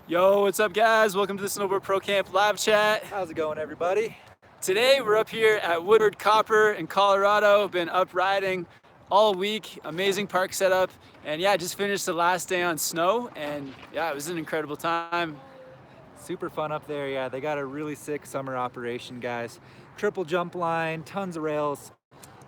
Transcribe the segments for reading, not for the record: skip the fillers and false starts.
Yo, what's up guys? Welcome to the Snowboard Pro Camp live chat. How's it going, everybody? Today we're up here at Woodward Copper in Colorado. Been up riding all week, amazing park setup. And yeah, just finished the last day on snow and yeah, it was an incredible time. Super fun up there. Yeah, they got a really sick summer operation, guys. Triple jump line, tons of rails,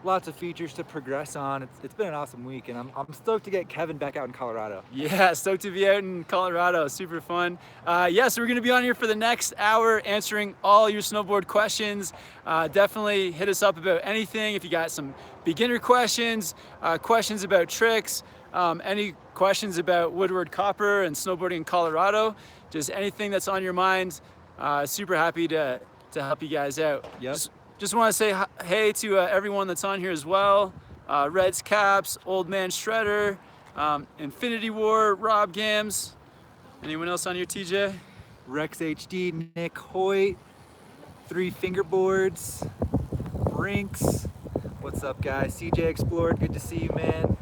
lots of features to progress on. It's been an awesome week, and I'm stoked to get Kevin back out in Colorado. Yeah, stoked to be out in Colorado. Super fun. Yeah, so we're going to be on here for the next hour answering all your snowboard questions. Definitely hit us up about anything. If you got some beginner questions, questions about tricks, any questions about Woodward Copper and snowboarding in Colorado, just anything that's on your mind. Super happy to help you guys out. Yep. Just want to say hey to everyone that's on here as well. Reds Caps, Old Man Shredder, Infinity War, Rob Gams. Anyone else on here, TJ? Rex HD, Nick Hoyt, Three Fingerboards, Brinks. What's up, guys? CJ Explored, good to see you, man.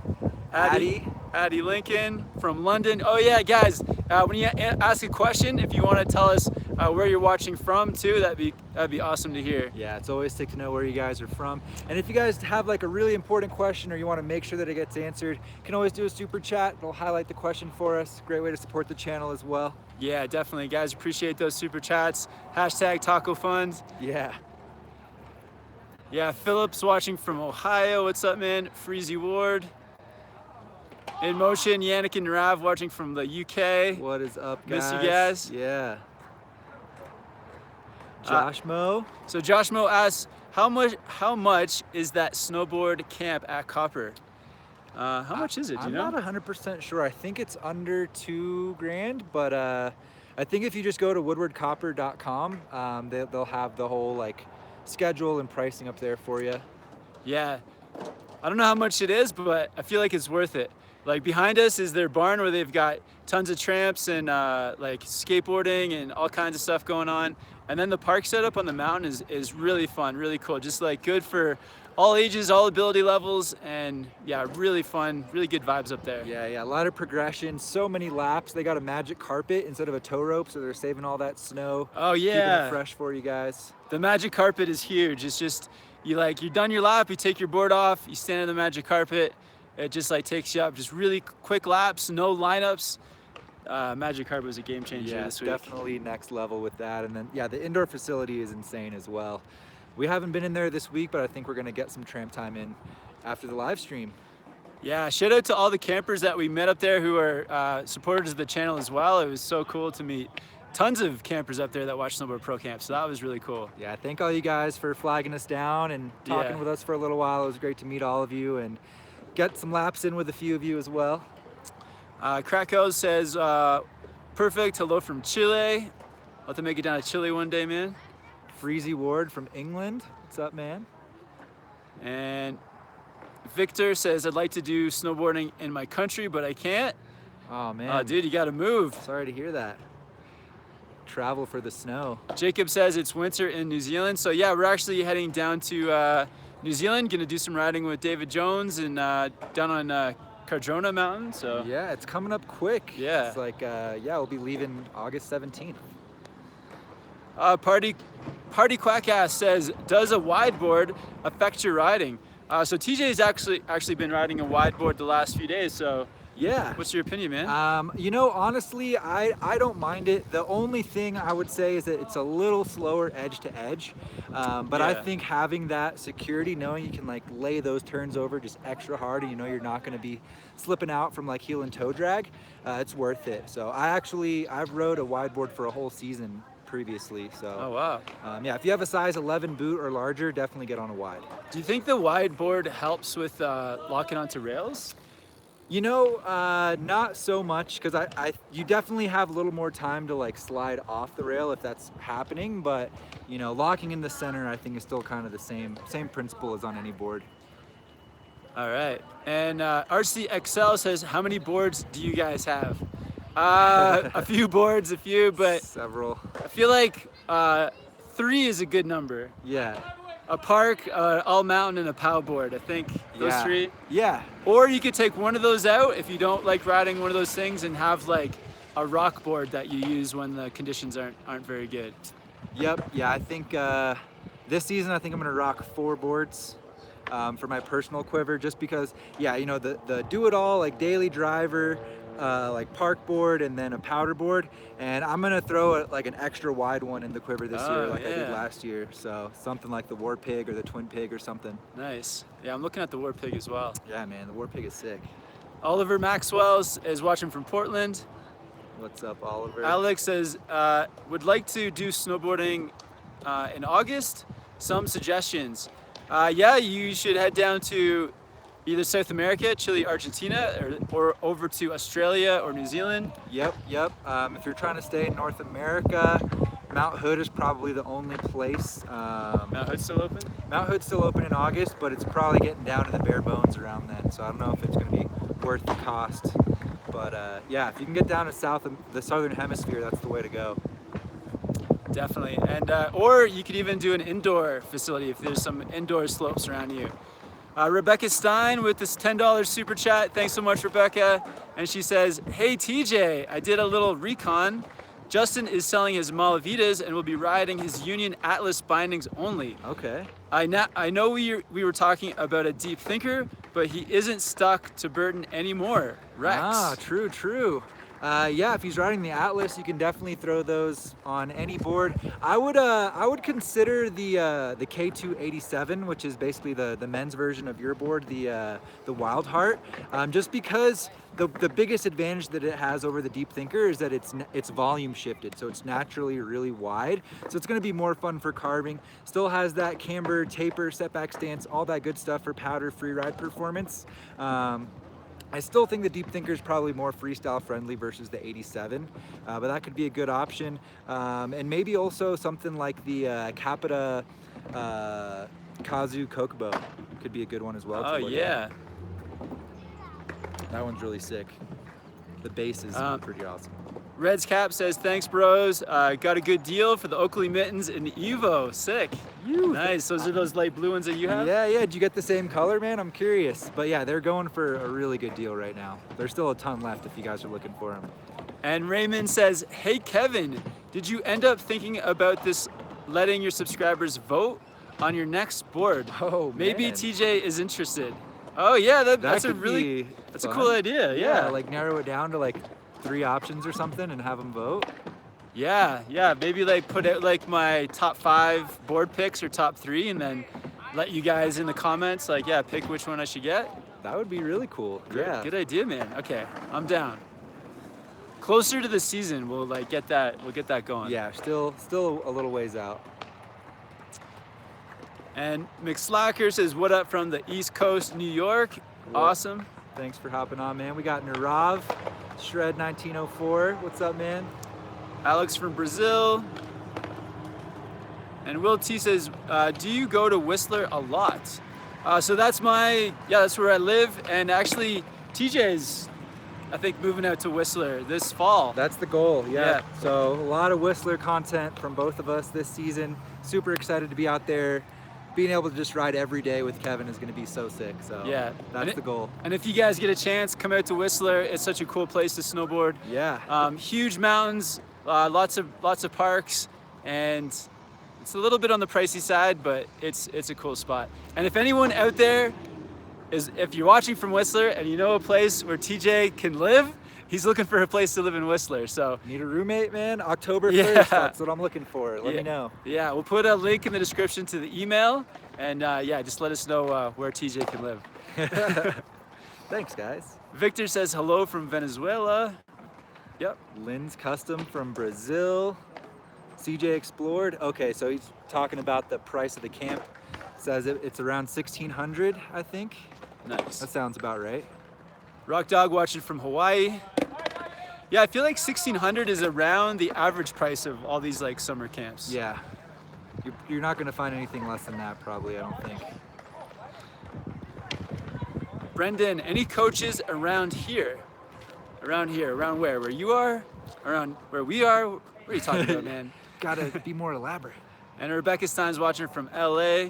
Addy Lincoln from London. Oh yeah, guys, when you ask a question, if you want to tell us where you're watching from too, that'd be awesome to hear. Yeah, it's always sick to know where you guys are from. And if you guys have like a really important question or you want to make sure that it gets answered, you can always do a super chat. It'll highlight the question for us. Great way to support the channel as well. Yeah, definitely, guys. Appreciate those super chats. Hashtag Taco Fund. Yeah. Yeah, Philip's watching from Ohio. What's up, man? Freezy Ward. In Motion, Yannick and Rav watching from the UK. What is up, guys? Miss you guys. Yeah. Josh Mo. So Josh Mo asks, how much is that snowboard camp at Copper? How much is it? Do you know? I'm not 100% sure. I think it's under $2,000, but I think if you just go to woodwardcopper.com, they'll have the whole like schedule and pricing up there for you. Yeah, I don't know how much it is, but I feel like it's worth it. Like behind us is their barn where they've got tons of tramps and like skateboarding and all kinds of stuff going on. And then the park setup on the mountain is really fun, really cool. Just like good for all ages, all ability levels, and yeah, really fun, really good vibes up there. Yeah, a lot of progression, so many laps. They got a magic carpet instead of a tow rope, so they're saving all that snow. Oh yeah. Keeping it fresh for you guys. The magic carpet is huge. It's just, you're done your lap, you take your board off, you stand on the magic carpet. It just like takes you up, just really quick laps, no lineups. Magic carpet was a game changer this week. Definitely next level with that. And then, yeah, the indoor facility is insane as well. We haven't been in there this week, but I think we're gonna get some tramp time in after the live stream. Yeah, shout out to all the campers that we met up there who are supporters of the channel as well. It was so cool to meet tons of campers up there that watch Snowboard Pro Camp, so that was really cool. Yeah, thank all you guys for flagging us down and talking with us for a little while. It was great to meet all of you and get some laps in with a few of you as well. Krakow says, perfect, hello from Chile. I'll have to make it down to Chile one day, man. Freezy Ward from England, what's up, man? And Victor says, I'd like to do snowboarding in my country, but I can't. Oh man. Oh dude, you gotta move. Sorry to hear that. Travel for the snow. Jacob says it's winter in New Zealand. So yeah, we're actually heading down to New Zealand, gonna do some riding with David Jones and down on Cardrona Mountain. So yeah, it's coming up quick. Yeah. It's like, yeah, we'll be leaving August 17th. Party Quackass says, does a wide board affect your riding? So TJ's actually been riding a wide board the last few days. So yeah. What's your opinion, man? You know, honestly, I don't mind it. The only thing I would say is that it's a little slower edge to edge. But I think having that security, knowing you can like lay those turns over just extra hard and you know you're not going to be slipping out from like heel and toe drag, it's worth it. So I've rode a wide board for a whole season previously. So oh wow. Yeah, if you have a size 11 boot or larger, definitely get on a wide. Do you think the wide board helps with locking onto rails? You know, not so much, because you definitely have a little more time to like slide off the rail if that's happening, but you know, locking in the center I think is still kind of the same principle as on any board. All right, and RCXL says, how many boards do you guys have? A few boards, but several. I feel like 3 is a good number. Yeah. A park, all mountain, and a POW board. I think those 3. Yeah. Or you could take one of those out if you don't like riding one of those things and have like a rock board that you use when the conditions aren't very good. Yep. Yeah, I think this season I think I'm gonna rock 4 boards for my personal quiver, just because, yeah, you know, the do-it-all like daily driver, like park board, and then a powder board, and I'm gonna throw like an extra wide one in the quiver this year, like I did last year. So something like the War Pig or the Twin Pig or something. Nice. Yeah, I'm looking at the War Pig as well. Yeah, man, the War Pig is sick. Oliver Maxwell is watching from Portland. What's up, Oliver? Alex says, would like to do snowboarding in August. Some suggestions. Yeah, you should head down to either South America, Chile, Argentina, or over to Australia or New Zealand. Yep. If you're trying to stay in North America, Mount Hood is probably the only place. Mount Hood's still open? Mount Hood's still open in August, but it's probably getting down to the bare bones around then. So I don't know if it's going to be worth the cost. But yeah, if you can get down to the southern hemisphere, that's the way to go. Definitely. And or you could even do an indoor facility if there's some indoor slopes around you. Rebecca Stein with this $10 super chat. Thanks so much, Rebecca. And she says, hey TJ, I did a little recon. Justin is selling his Malavitas and will be riding his Union Atlas bindings only. Okay. I know we were talking about a deep thinker, but he isn't stuck to Burton anymore. Rex. Ah, true. Yeah, if he's riding the Atlas, you can definitely throw those on any board. I would consider the K287, which is basically the men's version of your board, the Wild Heart, just because the biggest advantage that it has over the Deep Thinker is that it's volume shifted, so it's naturally really wide. So it's going to be more fun for carving. Still has that camber, taper, setback stance, all that good stuff for powder free ride performance. I still think the Deep Thinker is probably more freestyle friendly versus the 87, but that could be a good option. And maybe also something like the Capita Kazu Kokobo could be a good one as well. Oh yeah. That one's really sick. The base is pretty awesome. Reds Cap says, thanks bros. Got a good deal for the Oakley mittens in the Evo. Sick. Nice. Those are those light blue ones that you have? Yeah. Did you get the same color, man? I'm curious. But yeah, they're going for a really good deal right now. There's still a ton left if you guys are looking for them. And Raymond says, hey Kevin, did you end up thinking about this, letting your subscribers vote on your next board? Oh, maybe man. TJ is interested. Oh yeah, that's a cool idea. Yeah, like narrow it down to like 3 options or something and have them vote. Yeah, maybe like put out like my top 5 board picks or top 3, and then let you guys in the comments like, yeah, pick which one I should get. That would be really cool. Yeah, good idea, man. Okay, I'm down. Closer to the season, we'll get that going. Yeah, still a little ways out. And McSlacker says, what up from the East Coast, New York? Awesome. Thanks for hopping on, man. We got Narav, Shred 1904. What's up, man? Alex from Brazil. And Will T says, do you go to Whistler a lot? So that's where I live. And actually, TJ's, I think, moving out to Whistler this fall. That's the goal, yeah. So a lot of Whistler content from both of us this season. Super excited to be out there. Being able to just ride every day with Kevin is going to be so sick. So yeah, that's the goal. And if you guys get a chance, come out to Whistler. It's such a cool place to snowboard. Yeah. Huge mountains, lots of parks, and it's a little bit on the pricey side, but it's a cool spot. And if anyone out there if you're watching from Whistler and you know a place where TJ can live, he's looking for a place to live in Whistler. So need a roommate, man? October 1st, that's what I'm looking for. Let me know. Yeah, we'll put a link in the description to the email, and just let us know where TJ can live. Thanks, guys. Victor says hello from Venezuela. Yep. Lynn's Custom from Brazil. CJ Explored. Okay, so he's talking about the price of the camp. Says it's around $1,600, I think. Nice. That sounds about right. Rock Dog watching from Hawaii. Yeah, I feel like $1,600 is around the average price of all these like summer camps. Yeah. You're not gonna find anything less than that probably, I don't think. Brendan, any coaches around here? Around here, around where? Where you are? Around where we are? What are you talking about, man? Gotta be more elaborate. And Rebecca Stein's watching from LA.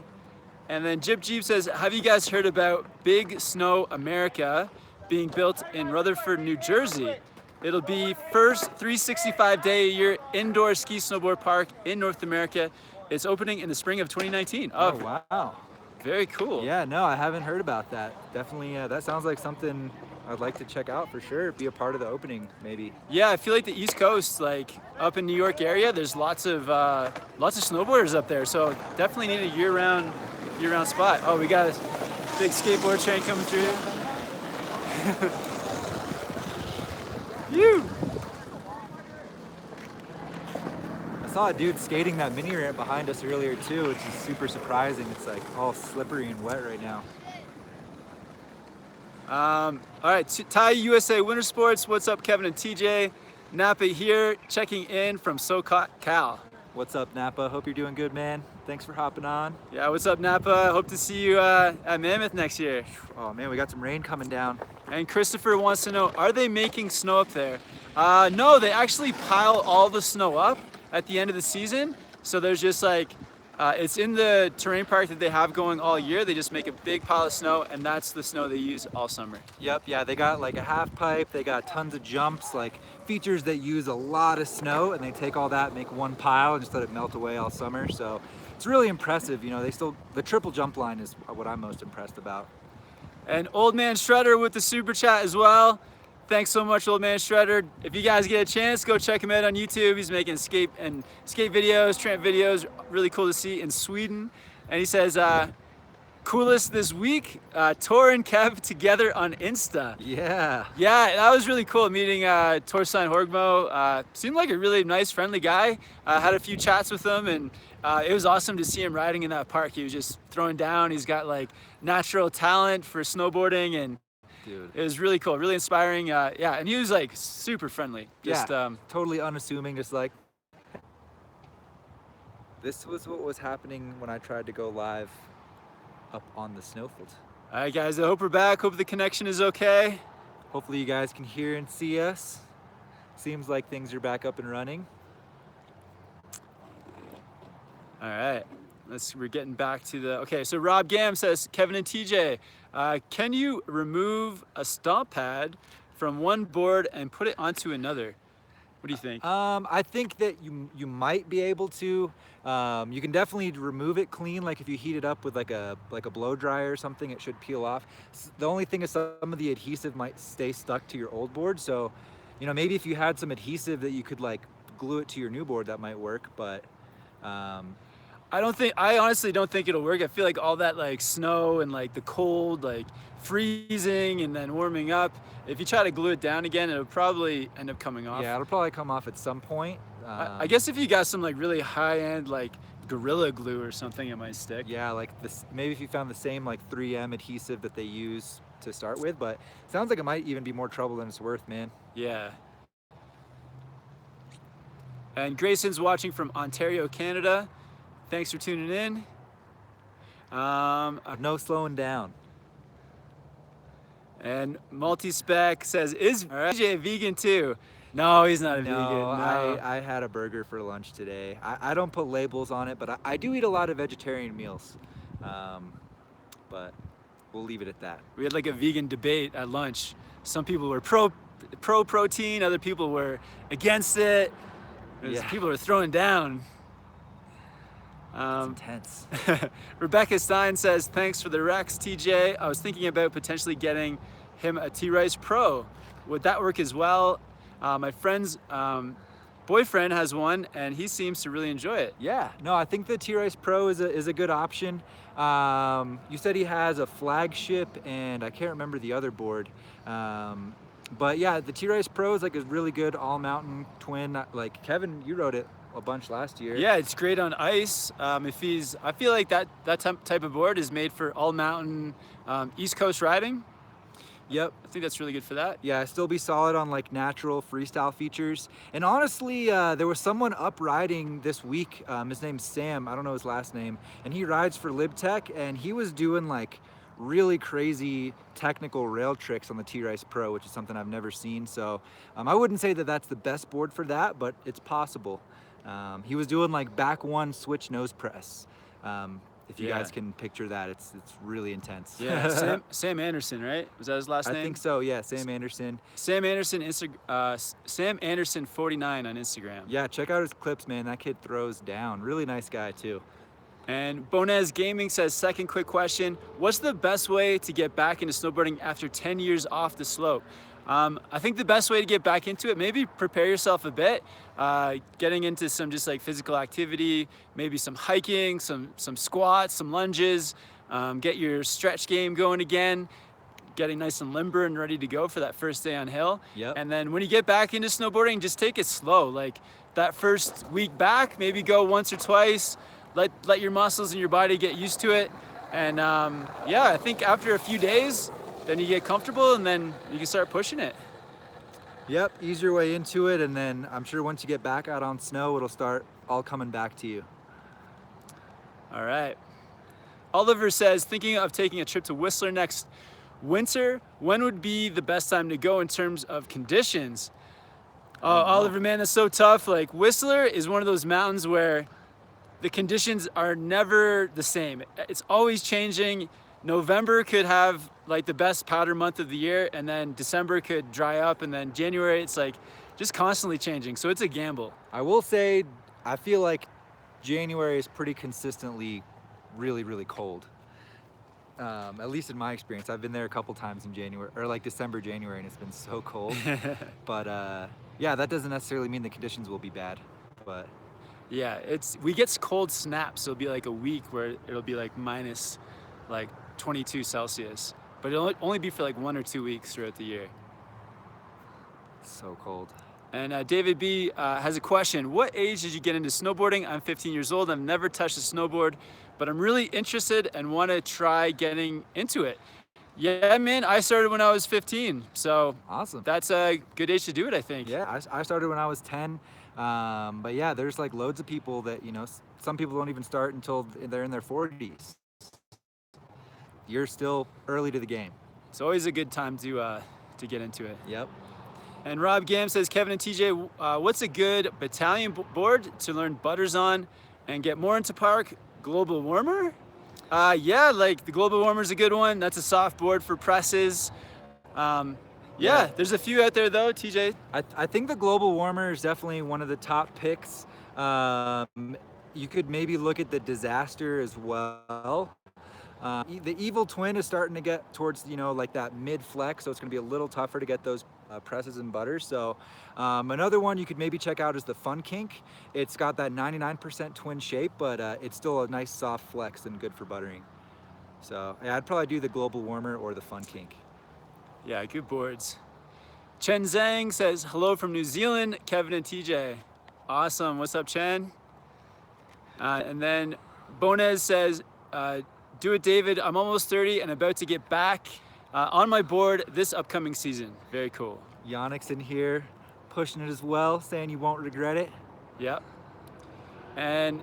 And then Jib Jeep says, have you guys heard about Big Snow America being built in Rutherford, New Jersey? It'll be first 365-day-a-year indoor ski snowboard park in North America. It's opening in the spring of 2019. Oh, wow. Very cool. Yeah, no, I haven't heard about that. Definitely, that sounds like something I'd like to check out for sure. Be a part of the opening, maybe. Yeah, I feel like the East Coast, like up in New York area, there's lots of snowboarders up there. So definitely need a year-round spot. Oh, we got a big skateboard train coming through. You. I saw a dude skating that mini ramp behind us earlier too, which is super surprising. It's like all slippery and wet right now. All right, Thai USA Winter Sports. What's up, Kevin and TJ? Napa here, checking in from SoCal. What's up, Napa? Hope you're doing good, man. Thanks for hopping on. Yeah, what's up, Napa? Hope to see you at Mammoth next year. Oh man, we got some rain coming down. And Christopher wants to know, are they making snow up there? No, they actually pile all the snow up at the end of the season. So there's just like, it's in the terrain park that they have going all year. They just make a big pile of snow, and that's the snow they use all summer. Yep, yeah, they got like a half pipe, they got tons of jumps, like features that use a lot of snow, and they take all that, make one pile, and just let it melt away all summer. So it's really impressive. You know, the triple jump line is what I'm most impressed about. And Old Man Shredder with the super chat as well. Thanks so much, Old Man Shredder. If you guys get a chance, go check him out on YouTube. He's making skate videos, tramp videos. Really cool to see in Sweden. And he says, coolest this week, Tor and Kev together on Insta. Yeah. Yeah, that was really cool meeting Torstein Horgmo. Seemed like a really nice, friendly guy. Had a few chats with him, and it was awesome to see him riding in that park. He was just throwing down. He's got like natural talent for snowboarding, and dude, it was really cool, really inspiring. Yeah, and he was like super friendly. Just, yeah, totally unassuming, just like, this was what was happening when I tried to go live up on the snowfield. All right, guys, I hope we're back. Hope the connection is okay. Hopefully you guys can hear and see us. Seems like things are back up and running. All right, we're getting back to the, okay, so Rob Gam says, Kevin and TJ, can you remove a stomp pad from one board and put it onto another? What do you think? I think that you might be able to. You can definitely remove it clean. Like if you heat it up with like a blow dryer or something, it should peel off. The only thing is some of the adhesive might stay stuck to your old board. So, you know, maybe if you had some adhesive that you could like glue it to your new board, that might work. But I honestly don't think it'll work. I feel like all that like snow and like the cold, like freezing and then warming up, if you try to glue it down again, it'll probably end up coming off. Yeah, it'll probably come off at some point. I guess if you got some like really high-end like Gorilla Glue or something, it might stick. Yeah, like this, maybe if you found the same like 3M adhesive that they use to start with, but it sounds like it might even be more trouble than it's worth, man. Yeah. And Grayson's watching from Ontario, Canada. Thanks for tuning in. No slowing down. And Multispec says, is TJ a vegan too? No, he's not a vegan. No, No. I had a burger for lunch today. I don't put labels on it, but I do eat a lot of vegetarian meals. But we'll leave it at that. We had like a vegan debate at lunch. Some people were pro protein, other people were against it. Yeah. People were throwing down. It's intense. Rebecca Stein says, thanks for the Rex, TJ. I was thinking about potentially getting him a T-Rice Pro. Would that work as well? My friend's boyfriend has one, and he seems to really enjoy it. Yeah, no, I think the T-Rice Pro is a good option. You said he has a flagship, and I can't remember the other board. But yeah, the T-Rice Pro is like a really good all-mountain twin. Like Kevin, you rode it a bunch last year. Yeah, it's great on ice. I feel like that type of board is made for all-mountain East Coast riding. Yep. I think that's really good for that. Yeah, still be solid on like natural freestyle features. And honestly, there was someone up riding this week. His name's Sam, I don't know his last name, and he rides for LibTech, and he was doing like really crazy technical rail tricks on the T-Rice Pro, which is something I've never seen. So I wouldn't say that that's the best board for that, but it's possible. He was doing like back one switch nose press. If you guys can picture that, it's really intense. Yeah, Sam Anderson, right? Was that his last name? I think so. Yeah, Sam Anderson. Sam Anderson, Sam Anderson 49 on Instagram. Yeah, check out his clips, man. That kid throws down. Really nice guy too. And Bonez Gaming says, second quick question: what's the best way to get back into snowboarding after 10 years off the slope? I think the best way to get back into it, maybe prepare yourself a bit, getting into some just like physical activity, maybe some hiking, some squats, some lunges, get your stretch game going again, getting nice and limber and ready to go for that first day on hill. Yep. And then when you get back into snowboarding, just take it slow. Like that first week back, maybe go once or twice, let your muscles and your body get used to it. And yeah, I think after a few days, then you get comfortable and then you can start pushing it. Yep, ease your way into it, and then I'm sure once you get back out on snow, it'll start all coming back to you. All right. Oliver says, thinking of taking a trip to Whistler next winter, when would be the best time to go in terms of conditions? Oh, Oliver, man, that's so tough. Like Whistler is one of those mountains where the conditions are never the same. It's always changing. November could have like the best powder month of the year, and then December could dry up, and then January it's like just constantly changing. So it's a gamble. I will say, I feel like January is pretty consistently really, really cold. At least in my experience. I've been there a couple times in January, or like December, January, and it's been so cold. But yeah, that doesn't necessarily mean the conditions will be bad, but. Yeah, we get cold snaps. So it'll be like a week where it'll be like minus like 22 Celsius, but it'll only be for like 1 or 2 weeks throughout the year. So cold. And David B has a question. What age did you get into snowboarding? I'm 15 years old. I've never touched a snowboard, but I'm really interested and want to try getting into it. Yeah, man, I started when I was 15. So awesome. That's a good age to do it, I think. Yeah, I started when I was 10. But yeah, there's like loads of people that, you know, some people don't even start until they're in their 40s. You're still early to the game. It's always a good time to get into it. Yep. And Rob Gam says, Kevin and TJ, what's a good battalion board to learn butters on and get more into park? Global Warmer? Yeah, like the Global Warmer is a good one. That's a soft board for presses. Yeah, there's a few out there though, TJ. I think the Global Warmer is definitely one of the top picks. You could maybe look at the Disaster as well. The Evil Twin is starting to get towards, you know, like that mid flex, so it's going to be a little tougher to get those presses and butters. So another one you could maybe check out is the Fun Kink. It's got that 99% twin shape, but it's still a nice soft flex and good for buttering. So yeah, I'd probably do the Global Warmer or the Fun Kink. Yeah, good boards. Chen Zhang says, hello from New Zealand, Kevin and TJ. Awesome. What's up, Chen? And then Bonez says, do it, David. I'm almost 30 and about to get back on my board this upcoming season. Very cool. Yannick's in here pushing it as well, saying you won't regret it. Yep. And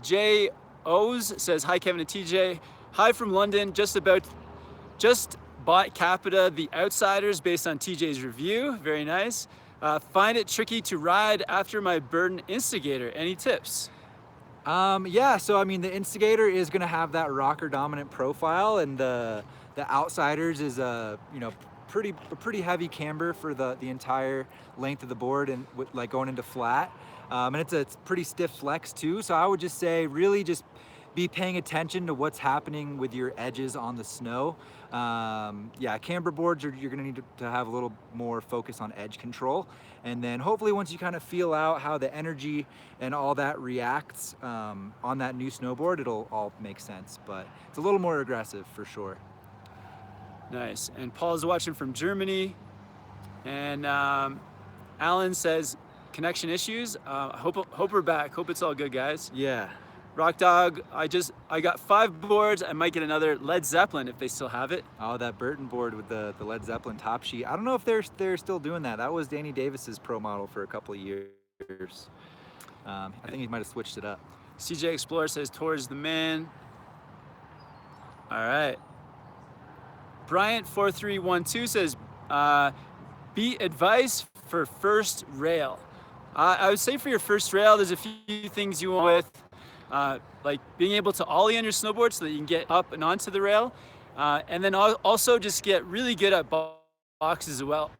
Jay O's says, hi, Kevin and TJ. Hi from London. Just bought Capita The Outsiders based on TJ's review. Very nice. Find it tricky to ride after my Burden Instigator. Any tips? Yeah, so I mean the Instigator is going to have that rocker dominant profile, and the Outsiders is a, you know, pretty heavy camber for the entire length of the board, and with like going into flat. And it's a pretty stiff flex too. So I would just say really just be paying attention to what's happening with your edges on the snow. Yeah, camber boards you're gonna need to have a little more focus on edge control. And then hopefully once you kind of feel out how the energy and all that reacts on that new snowboard, it'll all make sense. But it's a little more aggressive for sure. Nice. And Paul's watching from Germany. And Alan says, connection issues. Hope we're back. Hope it's all good, guys. Yeah. Rock Dog, I got 5 boards. I might get another Led Zeppelin if they still have it. Oh, that Burton board with the Led Zeppelin top sheet. I don't know if they're still doing that. That was Danny Davis's pro model for a couple of years. I think he might have switched it up. CJ Explorer says, towards the man. All right. Bryant4312 says, beat advice for first rail. I would say for your first rail, there's a few things you want with. like being able to ollie on your snowboard so that you can get up and onto the rail. And then also just get really good at boxes as well.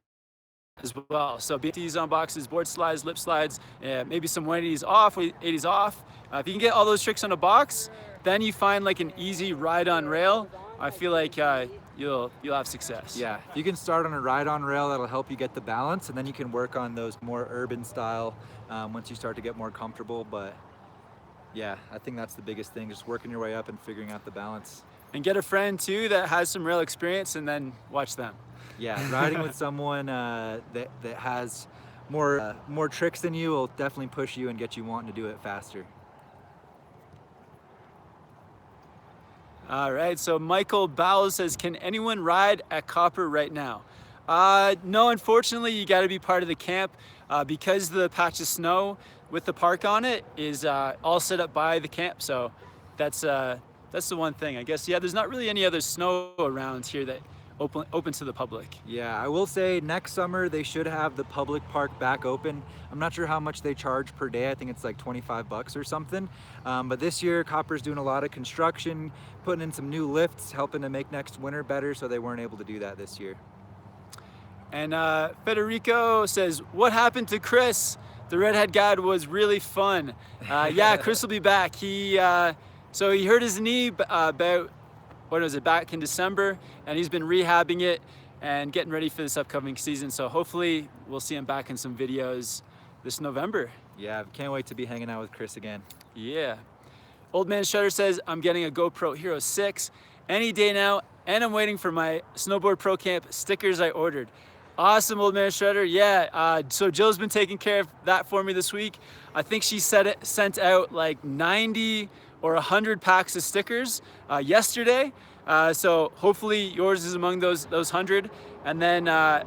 So BTs on boxes, board slides, lip slides, maybe some 180s off, 80s off. If you can get all those tricks on a box, then you find like an easy ride on rail. I feel like you'll have success. Yeah, you can start on a ride on rail that'll help you get the balance, and then you can work on those more urban style once you start to get more comfortable. But yeah, I think that's the biggest thing, just working your way up and figuring out the balance. And get a friend too that has some rail experience, and then watch them. Yeah, riding with someone that has more tricks than you will definitely push you and get you wanting to do it faster. All right, so Michael Bowles says, can anyone ride at Copper right now? No, unfortunately, you gotta be part of the camp because the patch of snow with the park on it is all set up by the camp. So that's the one thing, I guess. Yeah, there's not really any other snow around here that open to the public. Yeah, I will say next summer they should have the public park back open. I'm not sure how much they charge per day. I think it's like 25 bucks or something. But this year Copper's doing a lot of construction, putting in some new lifts, helping to make next winter better, so they weren't able to do that this year. And Federico says, what happened to Chris? The redhead guide was really fun. Yeah, Chris will be back. So he hurt his knee about, what was it, back in December, and he's been rehabbing it and getting ready for this upcoming season. So hopefully we'll see him back in some videos this November. Yeah, can't wait to be hanging out with Chris again. Yeah. Old Man Shutter says, I'm getting a GoPro Hero 6 any day now, and I'm waiting for my SnowboardProCamp stickers I ordered. Awesome, Old Man Shredder. Yeah, so Jill's been taking care of that for me this week. I think she sent out like 90 or 100 packs of stickers yesterday. So hopefully yours is among those 100. And then I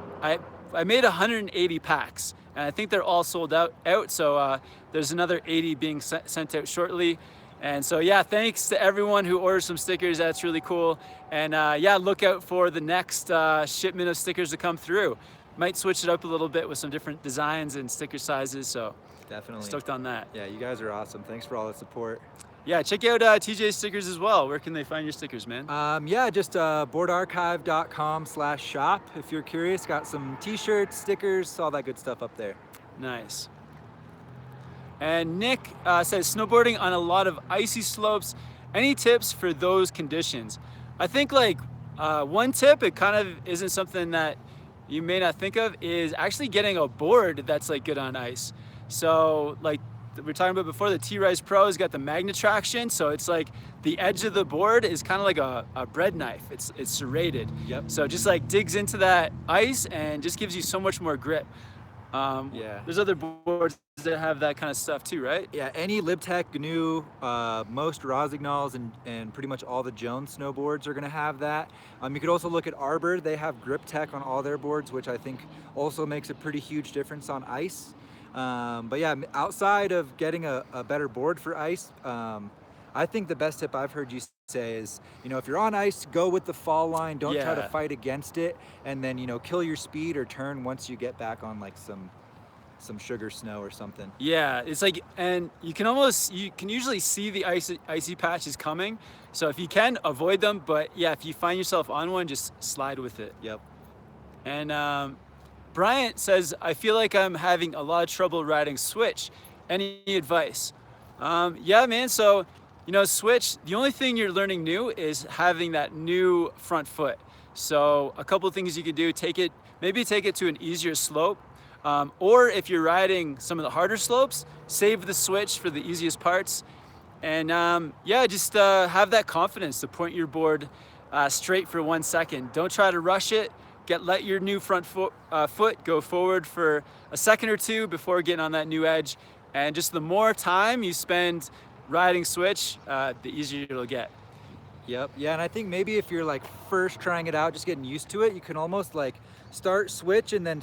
made 180 packs, and I think they're all sold out. So there's another 80 being sent out shortly. And so yeah, thanks to everyone who ordered some stickers. That's really cool. And yeah, look out for the next shipment of stickers to come through. Might switch it up a little bit with some different designs and sticker sizes. So definitely stoked on that. Yeah, you guys are awesome. Thanks for all the support. Yeah, check out TJ's stickers as well. Where can they find your stickers, man? Yeah, just boardarchive.com/shop. If you're curious, got some t-shirts, stickers, all that good stuff up there. Nice. And Nick says, snowboarding on a lot of icy slopes. Any tips for those conditions? I think like one tip, it kind of isn't something that you may not think of, is actually getting a board that's like good on ice. So like we were talking about before, the T-Rise Pro has got the magnet traction, so it's like the edge of the board is kind of like a bread knife. It's serrated. Yep. So just like digs into that ice and just gives you so much more grip. Yeah. There's other boards that have that kind of stuff too, right? Yeah, any LibTech, GNU, most Rosignals, and pretty much all the Jones snowboards are gonna have that. You could also look at Arbor. They have grip tech on all their boards, which I think also makes a pretty huge difference on ice. But yeah, outside of getting a better board for ice, I think the best tip I've heard you say is, if you're on ice, go with the fall line. Don't try to fight against it, and then kill your speed or turn once you get back on like some sugar snow or something. Yeah, it's like, and you can usually see the icy patches coming. So if you can, avoid them. But yeah, if you find yourself on one, just slide with it. Yep. And Bryant says, I feel like I'm having a lot of trouble riding switch. Any advice? Yeah, man. So, switch, the only thing you're learning new is having that new front foot. So a couple of things you could do, maybe take it to an easier slope. Or if you're riding some of the harder slopes, save the switch for the easiest parts. And yeah, just have that confidence to point your board straight for 1 second. Don't try to rush it. Let your new front foot go forward for a second or two before getting on that new edge. And just the more time you spend riding switch, the easier it'll get. Yep. Yeah, and I think maybe if you're like first trying it out, just getting used to it, you can almost like start switch, and then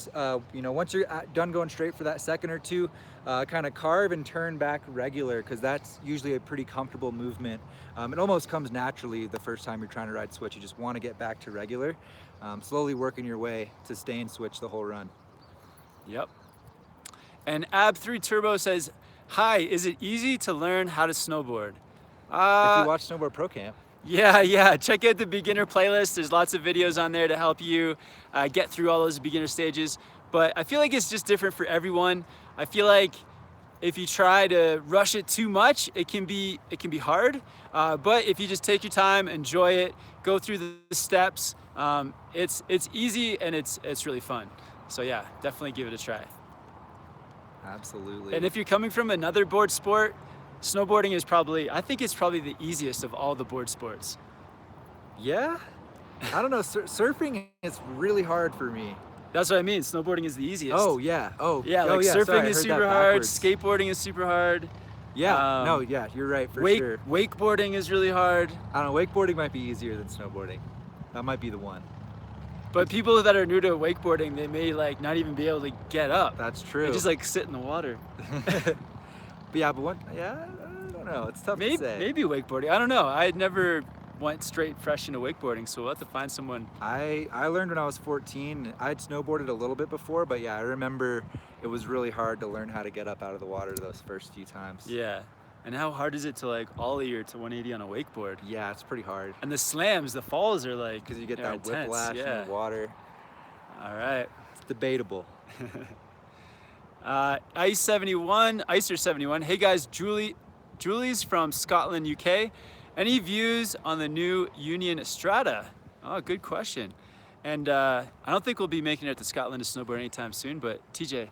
once you're done going straight for that second or two, kind of carve and turn back regular, because that's usually a pretty comfortable movement. It almost comes naturally the first time you're trying to ride switch. You just want to get back to regular, slowly working your way to stay in switch the whole run. Yep. And Ab3 Turbo says, Hi, is it easy to learn how to snowboard? If you Uh, watch Snowboard Pro Camp. yeah. Check out the beginner playlist. There's lots of videos on there to help you get through all those beginner stages. But I feel like it's just different for everyone. I feel like if you try to rush it too much, it can be hard. But if you just take your time, enjoy it, go through the steps, it's easy and it's really fun. So yeah, definitely give it a try. Absolutely. And if you're coming from another board sport, snowboarding is I think it's probably the easiest of all the board sports. Yeah? I don't know. Surfing is really hard for me. That's what I mean. Snowboarding is the easiest. Oh, yeah. Yeah, like yeah. surfing Sorry, I is heard that super hard, backwards. skateboarding is super hard. Yeah. No, yeah, you're right for sure. Wakeboarding is really hard. I don't know. Wakeboarding might be easier than snowboarding. That might be the one. But people that are new to wakeboarding, they may like not even be able to get up. That's true. They just like sit in the water. But yeah, but what? Yeah, I don't know. It's tough to say. Maybe wakeboarding. I don't know. I had never went straight fresh into wakeboarding, so we'll have to find someone. I learned when I was 14. I'd snowboarded a little bit before, but yeah, I remember it was really hard to learn how to get up out of the water those first few times. Yeah. And how hard is it to like ollie or to 180 on a wakeboard? Yeah, it's pretty hard. And the slams, the falls are like, Because you get they're that intense. whiplash in the water. All right. It's debatable. Icer71. Hey guys, Julie's from Scotland, UK. Any views on the new Union Strata? Oh, good question. And I don't think we'll be making it to Scotland to snowboard anytime soon, but TJ.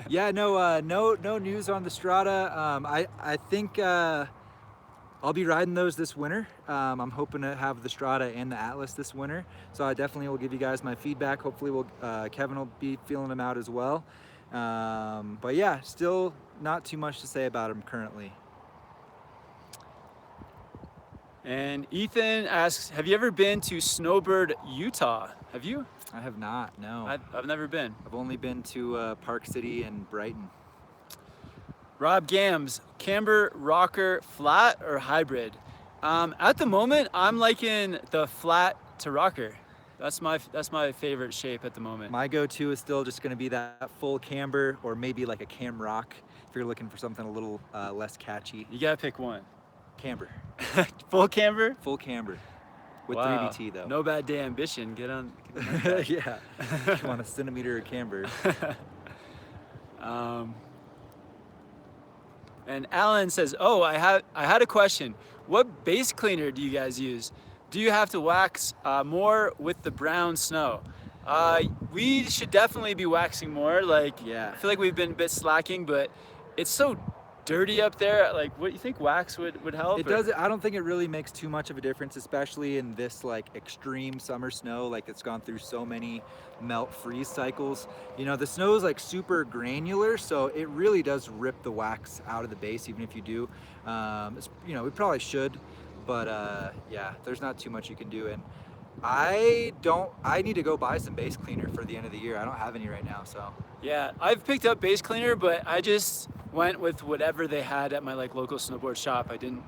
Yeah, no news on the Strata. I think I'll be riding those this winter. I'm hoping to have the Strata and the Atlas this winter, so I definitely will give you guys my feedback. Hopefully, Kevin will be feeling them out as well. But yeah, still not too much to say about them currently. And Ethan asks, have you ever been to Snowbird, Utah? Have you? I have not, no. I've never been. I've only been to Park City and Brighton. Rob Gams, camber, rocker, flat or hybrid? At the moment, I'm liking the flat to rocker. That's my favorite shape at the moment. My go-to is still just gonna be that full camber or maybe like a cam rock if you're looking for something a little less catchy. You gotta pick one. Camber. Full camber? Full camber. With Wow. 3BT though. No bad day ambition. Get on. Yeah. You want a centimeter of camber. And Alan says, "Oh, I had a question. What base cleaner do you guys use? Do you have to wax more with the brown snow?" We should definitely be waxing more. Like, Yeah. I feel like we've been a bit slacking, but it's so dirty up there. Like, what do you think wax would help? It does. I don't think it really makes too much of a difference, especially in this like extreme summer snow, like it's gone through so many melt freeze cycles. You know, the snow is like super granular, so it really does rip the wax out of the base, even if you do. You know, we probably should, but yeah, there's not too much you can do. And I need to go buy some base cleaner for the end of the year. I don't have any right now, so. Yeah, I've picked up base cleaner, but I just went with whatever they had at my like local snowboard shop. I didn't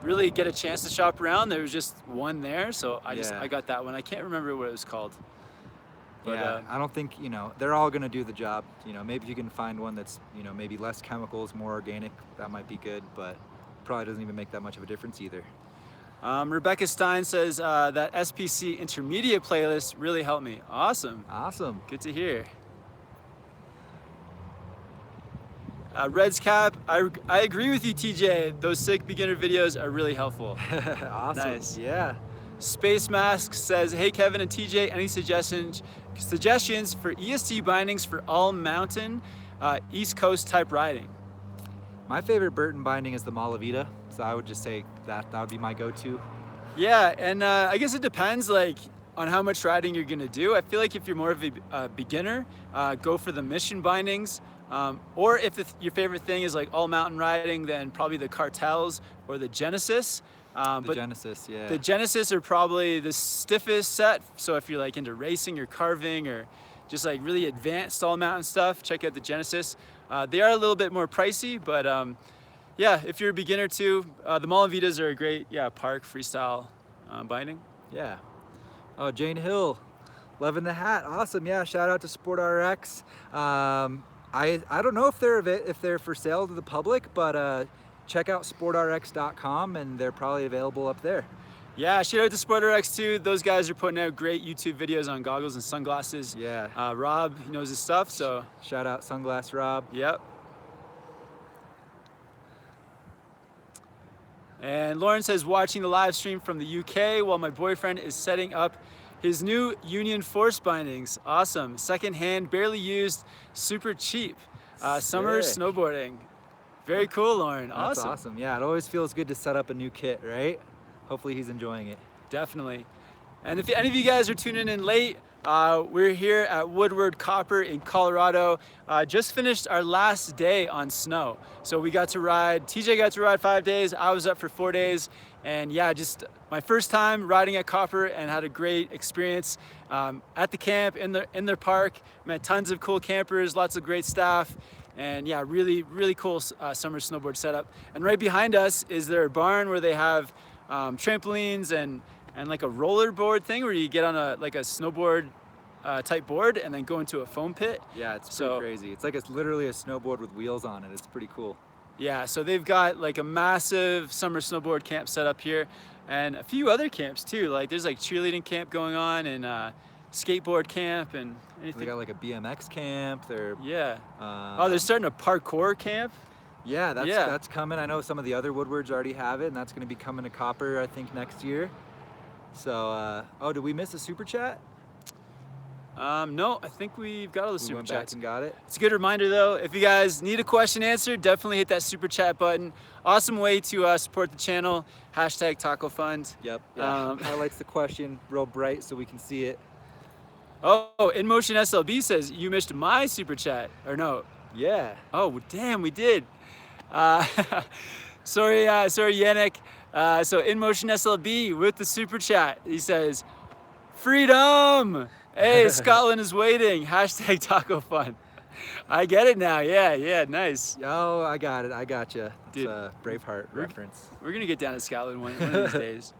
really get a chance to shop around. There was just one there, so I got that one. I can't remember what it was called. But, yeah, I don't think, you know, they're all gonna do the job. You know, maybe if you can find one that's, you know, maybe less chemicals, more organic, that might be good, but probably doesn't even make that much of a difference either. Rebecca Stein says that SPC intermediate playlist really helped me. Awesome. Awesome. Good to hear. Red's Cap, I agree with you, TJ. Those sick beginner videos are really helpful. Awesome. Nice. Yeah. Space Mask says, hey Kevin and TJ, any suggestions for EST bindings for all mountain East Coast type riding? My favorite Burton binding is the Malavita, so I would just say that would be my go-to. Yeah, and I guess it depends like on how much riding you're gonna do. I feel like if you're more of a beginner, go for the Mission bindings. Or if your favorite thing is like all mountain riding, then probably the Cartels or the Genesis. The Genesis, yeah. The Genesis are probably the stiffest set. So if you're like into racing or carving or just like really advanced all mountain stuff, check out the Genesis. They are a little bit more pricey, but yeah, if you're a beginner too, the Malavitas are a great, park freestyle binding. Yeah. Oh, Jane Hill, loving the hat. Awesome. Yeah, shout out to SportRx. I don't know if they're for sale to the public, but check out sportrx.com and they're probably available up there. Yeah, shout out to SportRx too. Those guys are putting out great YouTube videos on goggles and sunglasses. Yeah. Rob, he knows his stuff, so. Shout out Sunglass Rob. Yep. And Lauren says, watching the live stream from the UK while my boyfriend is setting up his new Union Force bindings. Awesome. Secondhand, barely used, super cheap. Summer snowboarding. Very cool, Lauren. That's Awesome. awesome. Yeah, it always feels good to set up a new kit, right? Hopefully he's enjoying it. Definitely. And if any of you guys are tuning in late, we're here at Woodward Copper in Colorado. Just finished our last day on snow. So we got to ride, TJ got to ride 5 days, I was up for 4 days. And yeah, just my first time riding at Copper and had a great experience at the camp, in their park. Met tons of cool campers, lots of great staff. And yeah, really, really cool summer snowboard setup. And right behind us is their barn where they have trampolines and like a roller board thing where you get on a snowboard type board and then go into a foam pit. Yeah, it's pretty crazy. It's like it's literally a snowboard with wheels on it. It's pretty cool. Yeah, so they've got like a massive summer snowboard camp set up here and a few other camps too. Like there's like cheerleading camp going on and skateboard camp and anything. They got like a BMX camp. They're they're starting a parkour camp. Yeah, that's coming. I know some of the other Woodwards already have it, and that's going to be coming to Copper, I think, next year. So, did we miss a super chat? No, I think we've got all the super went chats. back and got it. It's a good reminder though, if you guys need a question answered, definitely hit that super chat button. Awesome way to support the channel. Hashtag Taco Fund. Yep. Yeah. Highlights the question real bright so we can see it. Oh, In Motion SLB says you missed my super chat, or no? Yeah. Oh, damn, we did. Sorry, Yannick. So In Motion SLB with the super chat, he says, freedom! Hey, Scotland is waiting. Hashtag Taco Fun. I get it now. Yeah, nice. Oh, I got it. I got you. It's Dude, a Braveheart reference. We're gonna get down to Scotland one of these days.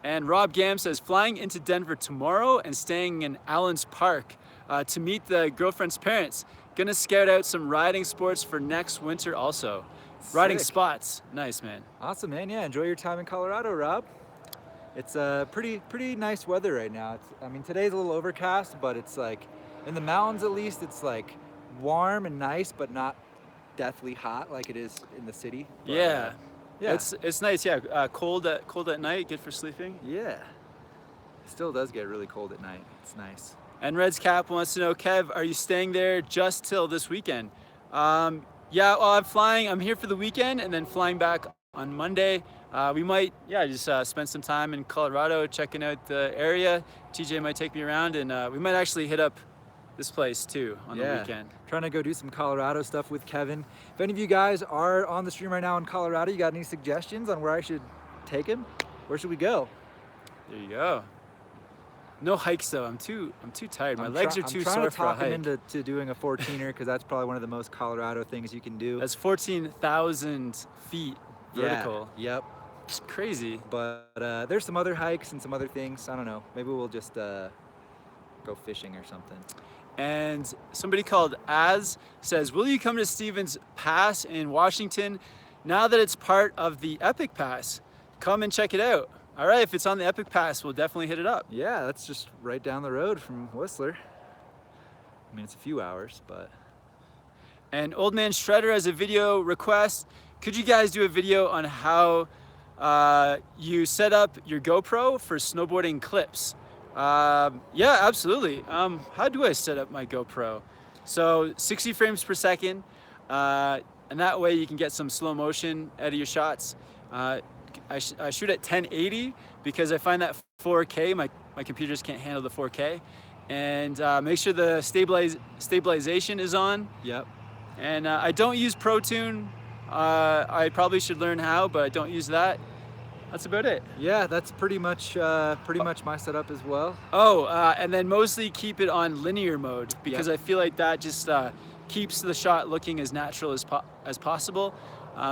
And Rob Gam says, flying into Denver tomorrow and staying in Allen's Park to meet the girlfriend's parents. Gonna scout out some riding sports for next winter also. Sick. Riding spots. Nice, man. Awesome, man. Yeah, enjoy your time in Colorado, Rob. It's pretty nice weather right now. I mean, today's a little overcast, but it's like, in the mountains at least, it's like warm and nice, but not deathly hot like it is in the city. But, yeah. Yeah. It's nice, yeah. Cold at night, good for sleeping. Yeah. It still does get really cold at night. It's nice. And Red's Cap wants to know, Kev, are you staying there just till this weekend? Yeah, well, I'm here for the weekend and then flying back on Monday. We might, just spend some time in Colorado checking out the area. TJ might take me around and we might actually hit up this place too on the weekend. Trying to go do some Colorado stuff with Kevin. If any of you guys are on the stream right now in Colorado, you got any suggestions on where I should take him? Where should we go? There you go. No hikes though. I'm too tired. My legs are too sore for a hike. I'm trying to talk him into doing a 14er because that's probably one of the most Colorado things you can do. That's 14,000 feet vertical. Yeah. Yep. It's crazy. But there's some other hikes and some other things. I don't know. Maybe we'll just go fishing or something. And somebody called Az says, will you come to Stevens Pass in Washington now that it's part of the Epic Pass? Come and check it out. All right, if it's on the Epic Pass, we'll definitely hit it up. Yeah, that's just right down the road from Whistler. I mean, it's a few hours, but. And Old Man Shredder has a video request. Could you guys do a video on how you set up your GoPro for snowboarding clips? Yeah, absolutely. How do I set up my GoPro? So 60 frames per second, and that way you can get some slow motion out of your shots. I shoot at 1080 because I find that 4K, my computers can't handle the 4K. And make sure the stabilization is on. Yep. And I don't use ProTune. I probably should learn how, but I don't use that. That's about it. Yeah, that's pretty much my setup as well. Oh, and then mostly keep it on linear mode because I feel like that just keeps the shot looking as natural as possible.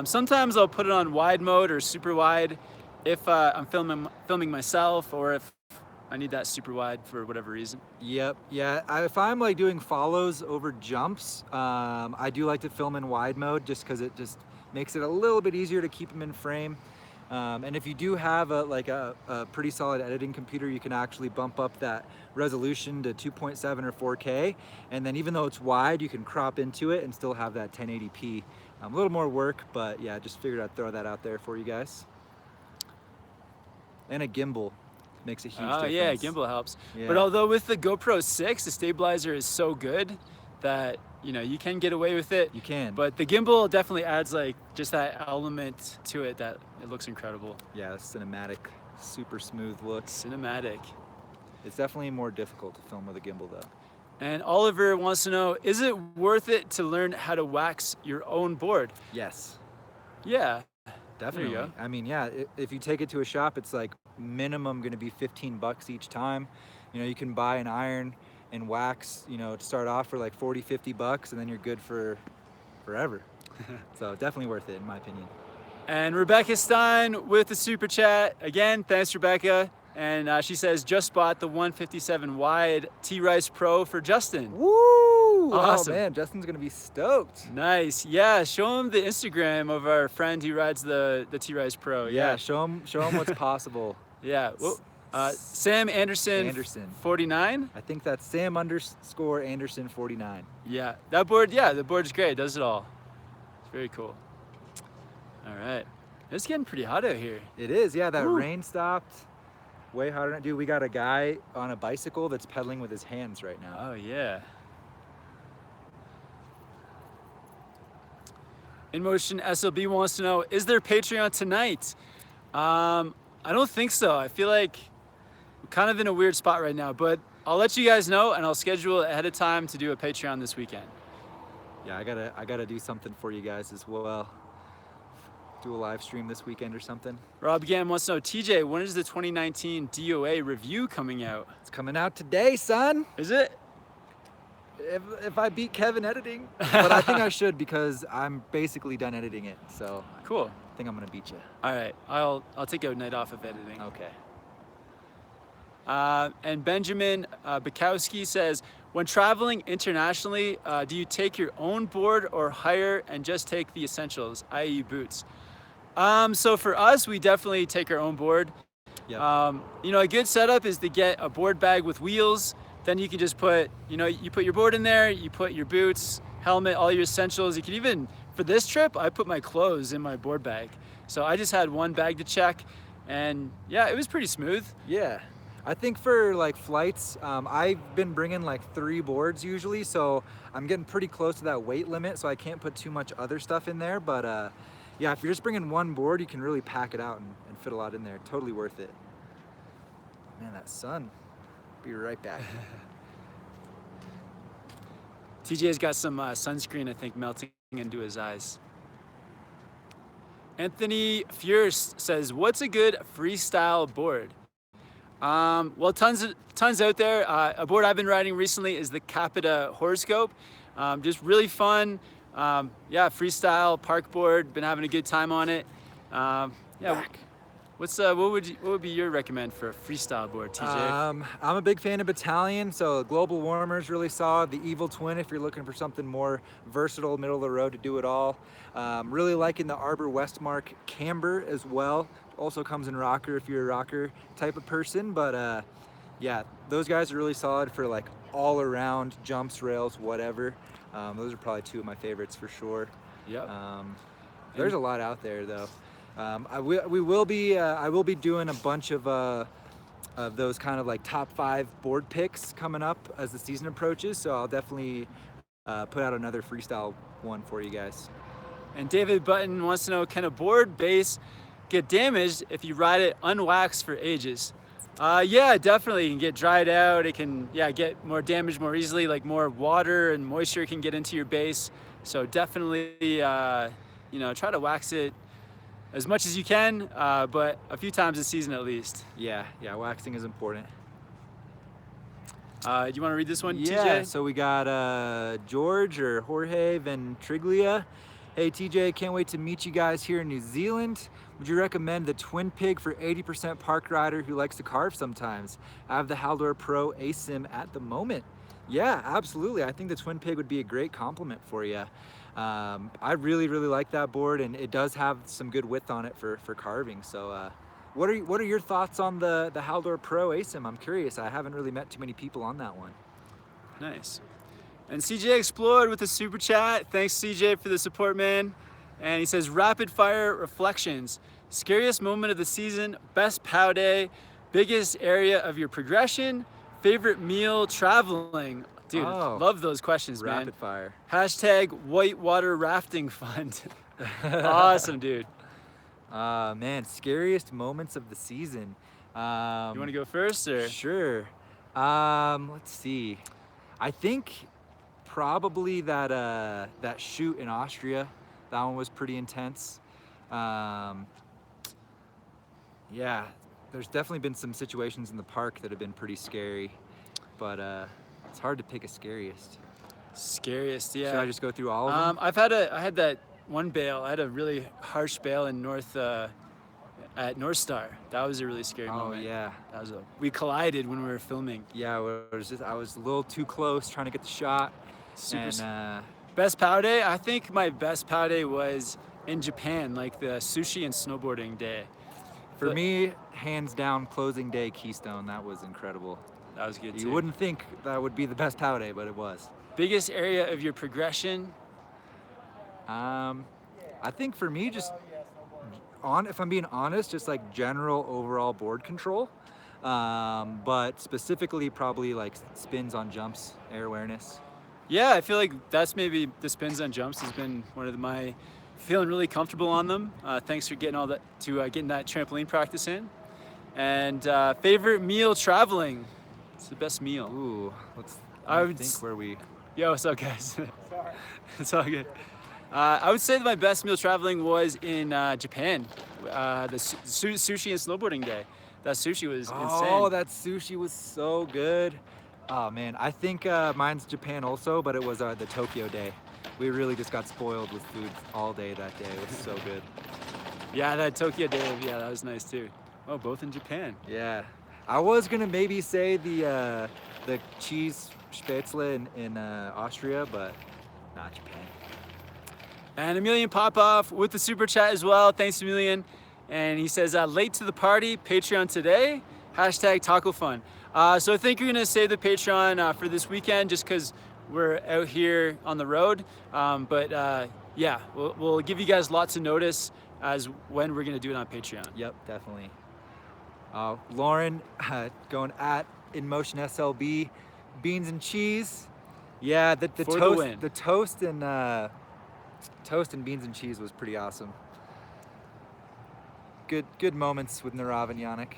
Sometimes I'll put it on wide mode or super wide if I'm filming myself or if I need that super wide for whatever reason. Yep. Yeah. If I'm like doing follows over jumps, I do like to film in wide mode just because it just makes it a little bit easier to keep them in frame. And if you do have a pretty solid editing computer, you can actually bump up that resolution to 2.7 or 4K. And then even though it's wide, you can crop into it and still have that 1080p. A little more work, but yeah, just figured I'd throw that out there for you guys. And a gimbal makes a huge difference. Oh yeah, gimbal helps. Yeah. But although with the GoPro 6, the stabilizer is so good that you can get away with it. You can. But the gimbal definitely adds like just that element to it that it looks incredible. Yeah, cinematic, super smooth look. Cinematic. It's definitely more difficult to film with a gimbal though. And Oliver wants to know, is it worth it to learn how to wax your own board? Yes. Yeah. Definitely. There you go. I mean, yeah, if you take it to a shop, it's like minimum going to be 15 bucks each time. You can buy an iron and wax, to start off for like 40, 50 bucks, and then you're good for forever. So definitely worth it in my opinion. And Rebecca Stein with the super chat. Again, thanks Rebecca. And she says, just bought the 157 wide T-Rice Pro for Justin. Woo! Awesome. Oh man, Justin's gonna be stoked. Nice. Yeah, show him the Instagram of our friend who rides the T-Rice Pro. Yeah, show him what's possible. Yeah. Well, Sam Anderson 49. I think that's Sam _ Anderson 49. Yeah, that board. Yeah, the board's great. It does it all. It's very cool. All right, it's getting pretty hot out here. It is. Yeah, that Woo. rain stopped. Way hotter. Dude, we got a guy on a bicycle that's pedaling with his hands right now. Oh yeah. In Motion SLB wants to know, is there Patreon tonight? I don't think so. I feel like we're kind of in a weird spot right now, but I'll let you guys know and I'll schedule ahead of time to do a Patreon this weekend. Yeah, I gotta do something for you guys as well. Do a live stream this weekend or something. Rob Gam wants to know, TJ, when is the 2019 DOA review coming out? It's coming out today, son. Is it? If I beat Kevin editing, but I think I should because I'm basically done editing it. So Cool. I think I'm gonna beat you. All right, I'll take a night off of editing. Okay. And Benjamin Bukowski says, when traveling internationally, do you take your own board or hire and just take the essentials, i.e. boots? So for us, we definitely take our own board. Yep. A good setup is to get a board bag with wheels. Then you can just put, you put your board in there, you put your boots, helmet, all your essentials. You can even, for this trip, I put my clothes in my board bag. So I just had one bag to check and yeah, it was pretty smooth. Yeah. I think for like flights, I've been bringing like 3 boards usually, so I'm getting pretty close to that weight limit, so I can't put too much other stuff in there. But yeah, if you're just bringing one board, you can really pack it out and fit a lot in there. Totally worth it. Man, that sun. Be right back. TJ's got some sunscreen, I think, melting into his eyes. Anthony Fierce says, what's a good freestyle board? Well, tons out there. A board I've been riding recently is the Capita Horoscope. Just really fun. Yeah, freestyle park board. Been having a good time on it. Yeah. Back. What would be your recommend for a freestyle board, TJ? I'm a big fan of Battalion, so Global Warmer's really solid. The Evil Twin, if you're looking for something more versatile, middle of the road to do it all. Really liking the Arbor Westmark Camber as well. Also comes in rocker if you're a rocker type of person, but yeah, those guys are really solid for like all around jumps, rails, whatever. Those are probably 2 of my favorites for sure. Yep. There's a lot out there though. I will be doing a bunch of those kind of like top 5 board picks coming up as the season approaches. So I'll definitely put out another freestyle one for you guys. And David Button wants to know, can a board base get damaged if you ride it unwaxed for ages? Yeah, definitely. It can get dried out. It can, get more damaged more easily, like more water and moisture can get into your base. So definitely, try to wax it as much as you can, but a few times a season at least. Yeah, waxing is important. Do you want to read this one, Yeah, TJ? so we got George or Jorge Ventriglia. Hey TJ, can't wait to meet you guys here in New Zealand. Would you recommend the Twin Pig for 80% park rider who likes to carve sometimes? I have the Haldor Pro ASIM at the moment. Yeah, absolutely. I think the Twin Pig would be a great compliment for you. I really like that board, and it does have some good width on it for carving. So what are your thoughts on the Haldor Pro ASIM? I'm curious. I haven't really met too many people on that one. Nice. And CJ Explored with the super chat. Thanks CJ for the support, man. And he says, rapid fire reflections. Scariest moment of the season, best POW day, biggest area of your progression, favorite meal traveling. Dude, love those questions, man. Rapid fire. Hashtag whitewater rafting fund. Awesome, dude. Man, scariest moments of the season. You want to go first, or? Sure. Let's see. I think probably that shoot in Austria. That one was pretty intense. Yeah, there's definitely been some situations in the park that have been pretty scary, but it's hard to pick a scariest. Scariest, yeah. Should I just go through all of them? I had that one bail. I had a really harsh bail in at North Star. That was a really scary moment. Oh yeah. We collided when we were filming. Yeah, I was a little too close trying to get the shot. Best POW day? I think my best POW day was in Japan, like the sushi and snowboarding day. For me, hands down, closing day Keystone. That was incredible. That was good too. You wouldn't think that would be the best POW day, but it was. Biggest area of your progression? I think for me, just if I'm being honest, just like general overall board control. But specifically probably like spins on jumps, air awareness. Yeah, I feel like that's maybe the spins on jumps has been one of my feeling really comfortable on them. Thanks for getting getting that trampoline practice in. And favorite meal traveling? It's the best meal. Ooh, I would think where we. Yo, what's up, guys? Sorry. It's all good. I would say that my best meal traveling was in Japan. The sushi and snowboarding day. That sushi was insane. Oh, that sushi was so good. Oh man, I think mine's Japan also, but it was the Tokyo day. We really just got spoiled with food all day that day. It was so good. Yeah, that Tokyo day, yeah, that was nice too. Oh, both in Japan. Yeah. I was gonna maybe say the cheese spätzle in Austria, but not Japan. And Emilian Popoff with the super chat as well. Thanks, Emilian. And he says, late to the party, Patreon today, hashtag taco fun. So I think you're gonna save the Patreon for this weekend just because we're out here on the road. Yeah, we'll give you guys lots of notice as when we're gonna do it on Patreon. Yep, definitely. Lauren going at InMotion SLB, beans and cheese. Yeah, the toast and beans and cheese was pretty awesome. Good moments with Narav and Yannick.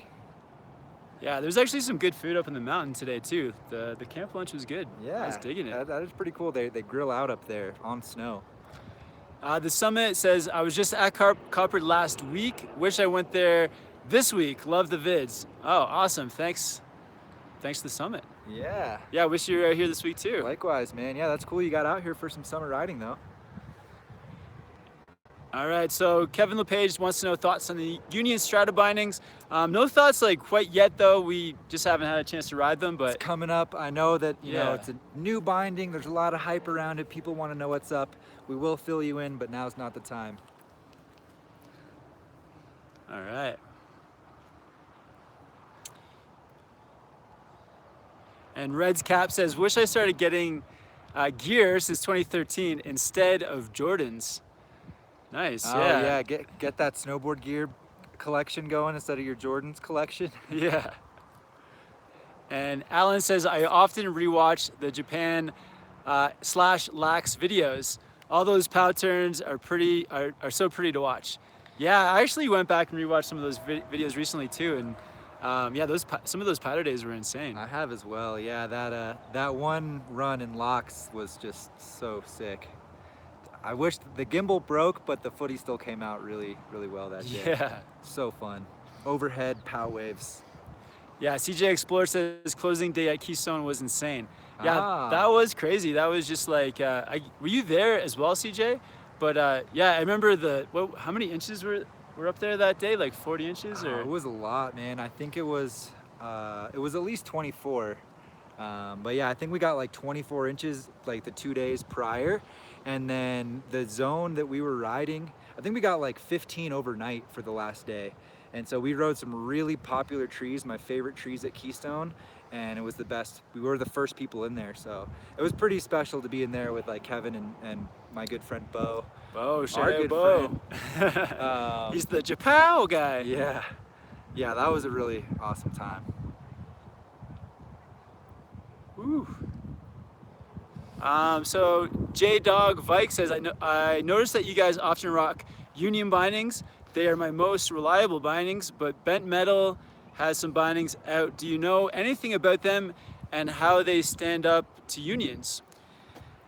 Yeah, there's actually some good food up in the mountain today too. The camp lunch was good. Yeah, I was digging it. That is pretty cool. They grill out up there on snow. The summit says, I was just at Copper last week. Wish I went there this week. Love the vids. Oh, awesome. Thanks to the summit. Yeah. Yeah, wish you were here this week too. Likewise, man. Yeah, that's cool. You got out here for some summer riding though. All right, so Kevin LePage wants to know thoughts on the Union Strata bindings. No thoughts like quite yet though. We just haven't had a chance to ride them, but it's coming up. I know that you know it's a new binding. There's a lot of hype around it. People want to know what's up. We will fill you in, but now's not the time. All right. And Red's Cap says, wish I started getting gear since 2013 instead of Jordans. Nice. Oh yeah, get that snowboard gear collection going instead of your Jordans collection. Yeah. And Alan says, I often rewatch the Japan / Lax videos. All those POW turns are so pretty to watch. Yeah, I actually went back and rewatched some of those videos recently too, and yeah, some of those powder days were insane. I have as well. Yeah, that one run in Locks was just so sick. I wish the gimbal broke, but the footy still came out really well that day. Yeah. So fun. Overhead POW waves. Yeah, CJ Explorer says closing day at Keystone was insane. Yeah, that was crazy. That was just like, were you there as well, CJ? Yeah, I remember how many inches were up there that day? Like 40 inches or? It was a lot, man. I think it was at least 24. But yeah, I think we got like 24 inches like the 2 days prior. And then the zone that we were riding, I think we got like 15 overnight for the last day. And so we rode some really popular trees, my favorite trees at Keystone, and it was the best. We were the first people in there, so it was pretty special to be in there with like Kevin and my good friend Bo. Shout Our out good Bo. friend. He's the Japan guy. Yeah, yeah, that was a really awesome time. Ooh. So J Dog Vike says, I noticed that you guys often rock union bindings. They are my most reliable bindings, but Bent Metal has some bindings out. Do you know anything about them and how they stand up to unions?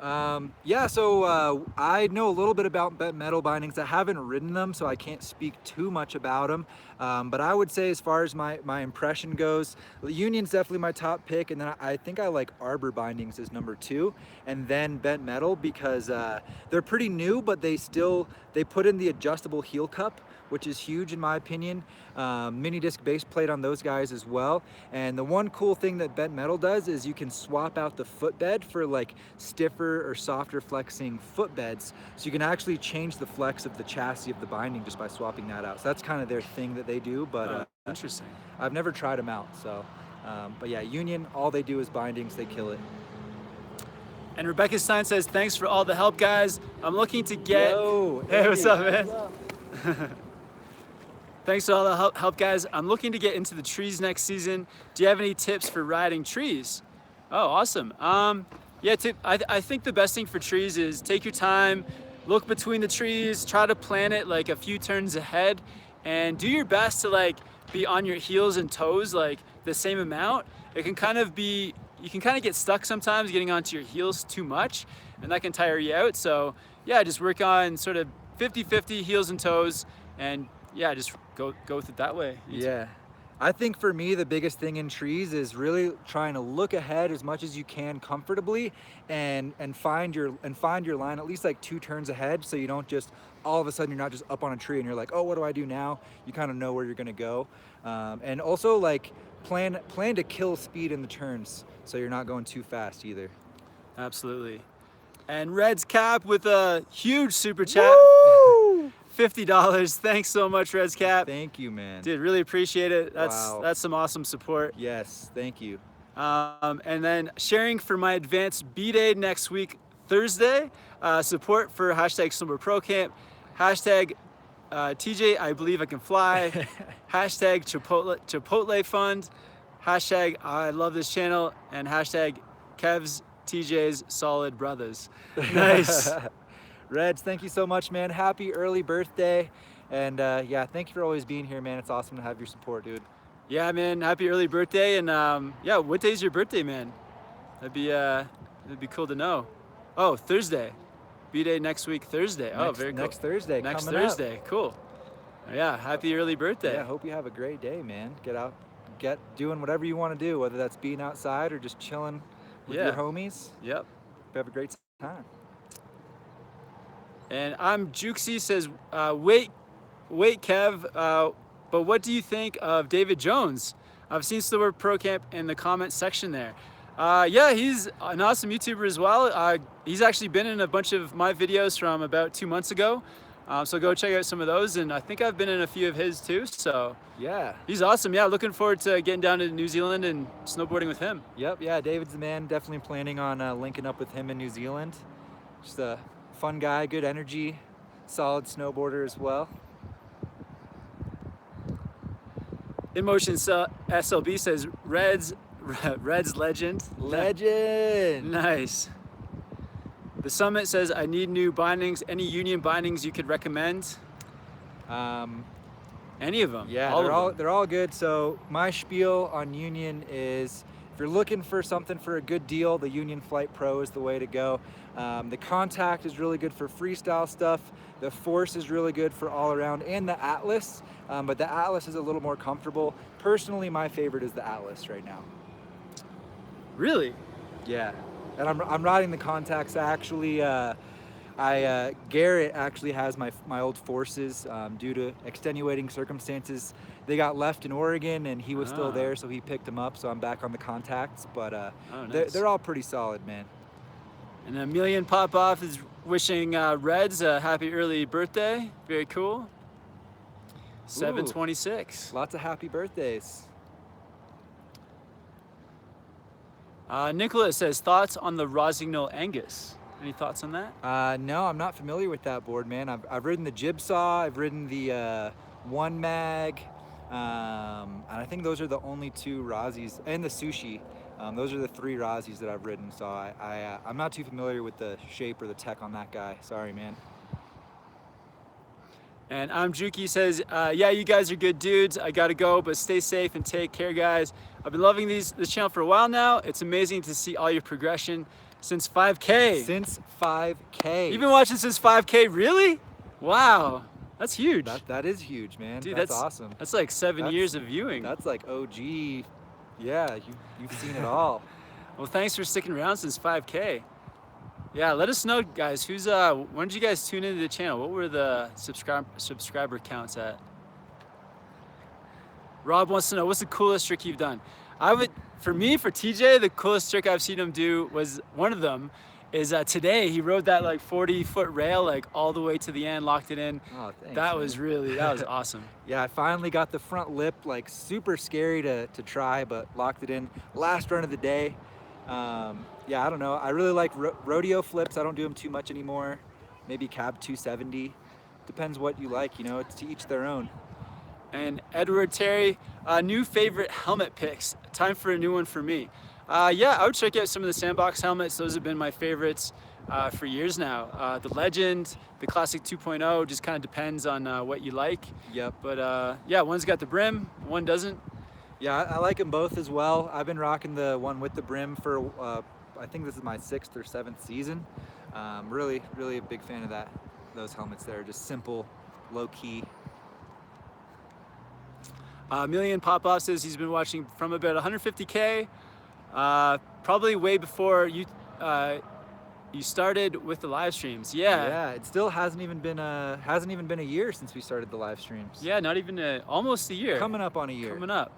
Yeah, so I know a little bit about Bent Metal bindings. I haven't ridden them, so I can't speak too much about them. But I would say as far as my impression goes, the Union's definitely my top pick, and then I think I like Arbor bindings as number 2, and then Bent Metal because they're pretty new, but they put in the adjustable heel cup, which is huge in my opinion. Mini disc base plate on those guys as well. And the one cool thing that Bent Metal does is you can swap out the footbed for like stiffer or softer flexing footbeds. So you can actually change the flex of the chassis of the binding just by swapping that out. So that's kind of their thing that they do, but interesting. I've never tried them out. So, but yeah, Union, all they do is bindings, they kill it. And Rebecca Stein says, thanks for all the help, guys. I'm looking to get... Yo, hey, what's up, man? What's up? Thanks for all the help, guys. I'm looking to get into the trees next season. Do you have any tips for riding trees? Oh, awesome. Yeah, I think the best thing for trees is take your time, look between the trees, try to plan it like a few turns ahead, and do your best to like be on your heels and toes like the same amount. It can kind of be, you can kind of get stuck sometimes getting onto your heels too much, and that can tire you out. So yeah, just work on sort of 50-50 heels and toes, and yeah, just go with it that way. Yeah. I think for me, the biggest thing in trees is really trying to look ahead as much as you can comfortably and find your line at least like 2 turns ahead, so you don't just all of a sudden you're not just up on a tree and you're like, oh, what do I do now? You kind of know where you're gonna go. And also like plan to kill speed in the turns so you're not going too fast either. Absolutely. And Red's Cap with a huge super chat. Woo! $50. Thanks so much, Red's Cap. Thank you, man. Dude, really appreciate it. Wow. That's some awesome support. Yes, thank you. And then sharing for my advanced B-Day next week, Thursday. Support for hashtag SnowboardProCamp, hashtag TJ, I believe I can fly, hashtag Chipotle Fund, hashtag I love this channel, and hashtag Kev's TJ's Solid Brothers. Nice. Reds, thank you so much, man. Happy early birthday. And yeah, thank you for always being here, man. It's awesome to have your support, dude. Yeah, man, happy early birthday. And yeah, what day is your birthday, man? That'd be cool to know. Oh, Thursday. B-Day next week, Thursday. Oh, very cool. Next Thursday. Next coming Thursday. Up. Cool. Yeah, happy early birthday. Yeah, I hope you have a great day, man. Get out, doing whatever you want to do, whether that's being outside or just chilling with your homies. Yep. Have a great time. And I'm Jukesy says, wait, Kev, but what do you think of David Jones? I've seen SnowboardProCamp in the comment section there. Yeah, he's an awesome YouTuber as well. He's actually been in a bunch of my videos from about 2 months ago. So go check out some of those, and I think I've been in a few of his too, so. Yeah. He's awesome, yeah, looking forward to getting down to New Zealand and snowboarding with him. Yep, yeah, David's the man. Definitely planning on linking up with him in New Zealand. Just a fun guy, good energy, solid snowboarder as well. In Motion SLB says, Reds legend. Legend! Nice. The Summit says, I need new bindings. Any union bindings you could recommend? Any of them? Yeah, they're all good. So my spiel on Union is, if you're looking for something for a good deal, the Union Flight Pro is the way to go. The Contact is really good for freestyle stuff. The Force is really good for all around, and the Atlas. But the Atlas is a little more comfortable. Personally, my favorite is the Atlas right now. Really? Yeah, and I'm riding the Contacts. I Garrett actually has my old forces due to extenuating circumstances. They got left in Oregon, and he was still there, so he picked them up. So I'm back on the contacts, but nice. they're all pretty solid, man. And a million pop off is wishing Reds a happy early birthday. Very cool. 726. Lots of happy birthdays. Nicholas says, thoughts on the Rossignol Angus? Any thoughts on that? No, I'm not familiar with that board, man. I've ridden the Jibsaw, I've ridden the One Mag, and I think those are the only 2 Rossies, and the Sushi. Those are the 3 Rossies that I've ridden, so I'm not too familiar with the shape or the tech on that guy. Sorry, man. And Juki says, yeah, you guys are good dudes. I gotta go, but stay safe and take care, guys. I've been loving this channel for a while now. It's amazing to see all your progression since 5K. Since 5K. You've been watching since 5K, really? Wow, that's huge. That is huge, man. Dude, that's awesome. That's like 7 years of viewing. That's like OG. Yeah, you've seen it all. Well, thanks for sticking around since 5K. Yeah, let us know, guys. When did you guys tune into the channel? What were the subscriber counts at? Rob wants to know, what's the coolest trick you've done? For TJ, the coolest trick I've seen him do was, one of them is today he rode that like 40-foot rail like all the way to the end, locked it in. Oh, thanks, that was awesome. Yeah, I finally got the front lip, like super scary to try, but locked it in. Last run of the day. Yeah, I don't know. I really like rodeo flips. I don't do them too much anymore. Maybe cab 270. Depends what you like, you know, it's to each their own. And Edward Terry, new favorite helmet picks. Time for a new one for me. Yeah, I would check out some of the Sandbox helmets. Those have been my favorites for years now. The Legend, the Classic 2.0, just kind of depends on what you like. Yep. But yeah, one's got the brim, one doesn't. Yeah, I like them both as well. I've been rocking the one with the brim for, I think this is my 6th or 7th season. Really a big fan of those helmets there. Just simple, low key. Million Pop-Off says he's been watching from about 150K, probably way before you started with the live streams. Yeah, it still hasn't even been a year since we started the live streams. Yeah, not even almost a year. Coming up on a year. Coming up.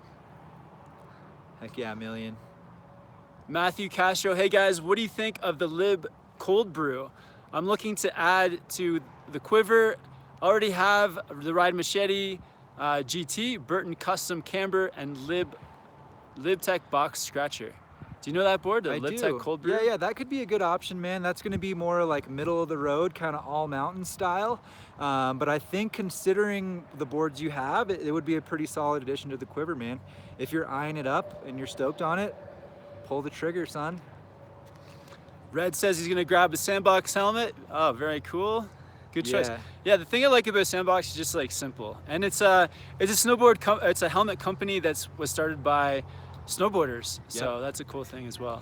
Heck yeah, Million. Matthew Castro, hey guys, what do you think of the Lib cold brew? I'm looking to add to the quiver. Already have the Ride Machete GT, Burton Custom Camber, and LibTech Box Scratcher. Do you know that board, the LibTech Cold Brew? Yeah, that could be a good option, man. That's going to be more like middle of the road, kind of all mountain style. But I think considering the boards you have, it would be a pretty solid addition to the quiver, man. If you're eyeing it up and you're stoked on it, pull the trigger, son. Red says he's going to grab a Sandbox helmet. Oh, very cool. Good choice. Yeah. Yeah, the thing I like about Sandbox is just like simple, and it's a it's a helmet company was started by snowboarders, so that's a cool thing as well.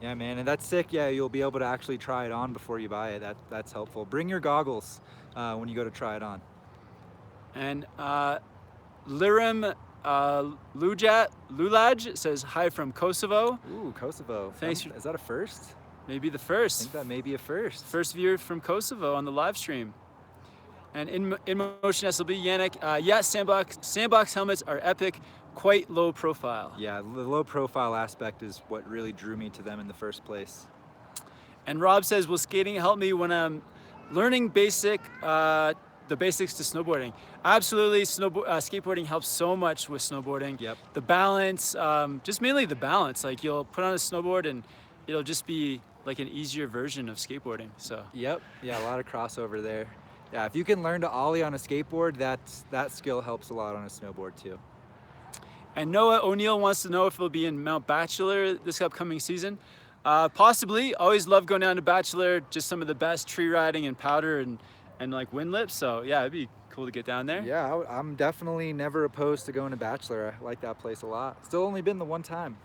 Yeah, man, and that's sick. Yeah, you'll be able to actually try it on before you buy it. That's helpful. Bring your goggles when you go to try it on. And Lirim Lulaj says hi from Kosovo. Ooh, Kosovo. Thanks. Is that a first? Maybe the first. I think that may be a first. First viewer from Kosovo on the live stream. And in Motion SLB, Yannick, yeah, Sandbox helmets are epic, quite low profile. Yeah, the low profile aspect is what really drew me to them in the first place. And Rob says, will skating help me when I'm learning the basics to snowboarding? Absolutely, skateboarding helps so much with snowboarding. Yep. The balance, just mainly the balance. Like you'll put on a snowboard and it'll just be like an easier version of skateboarding, so. Yep, yeah, a lot of crossover there. Yeah, if you can learn to ollie on a skateboard, that skill helps a lot on a snowboard too. And Noah O'Neill wants to know if it'll be in Mount Bachelor this upcoming season. Possibly. Always love going down to Bachelor. Just some of the best tree riding and powder and like wind lips. So yeah, it'd be cool to get down there. Yeah, I'm definitely never opposed to going to Bachelor. I like that place a lot. Still only been the one time.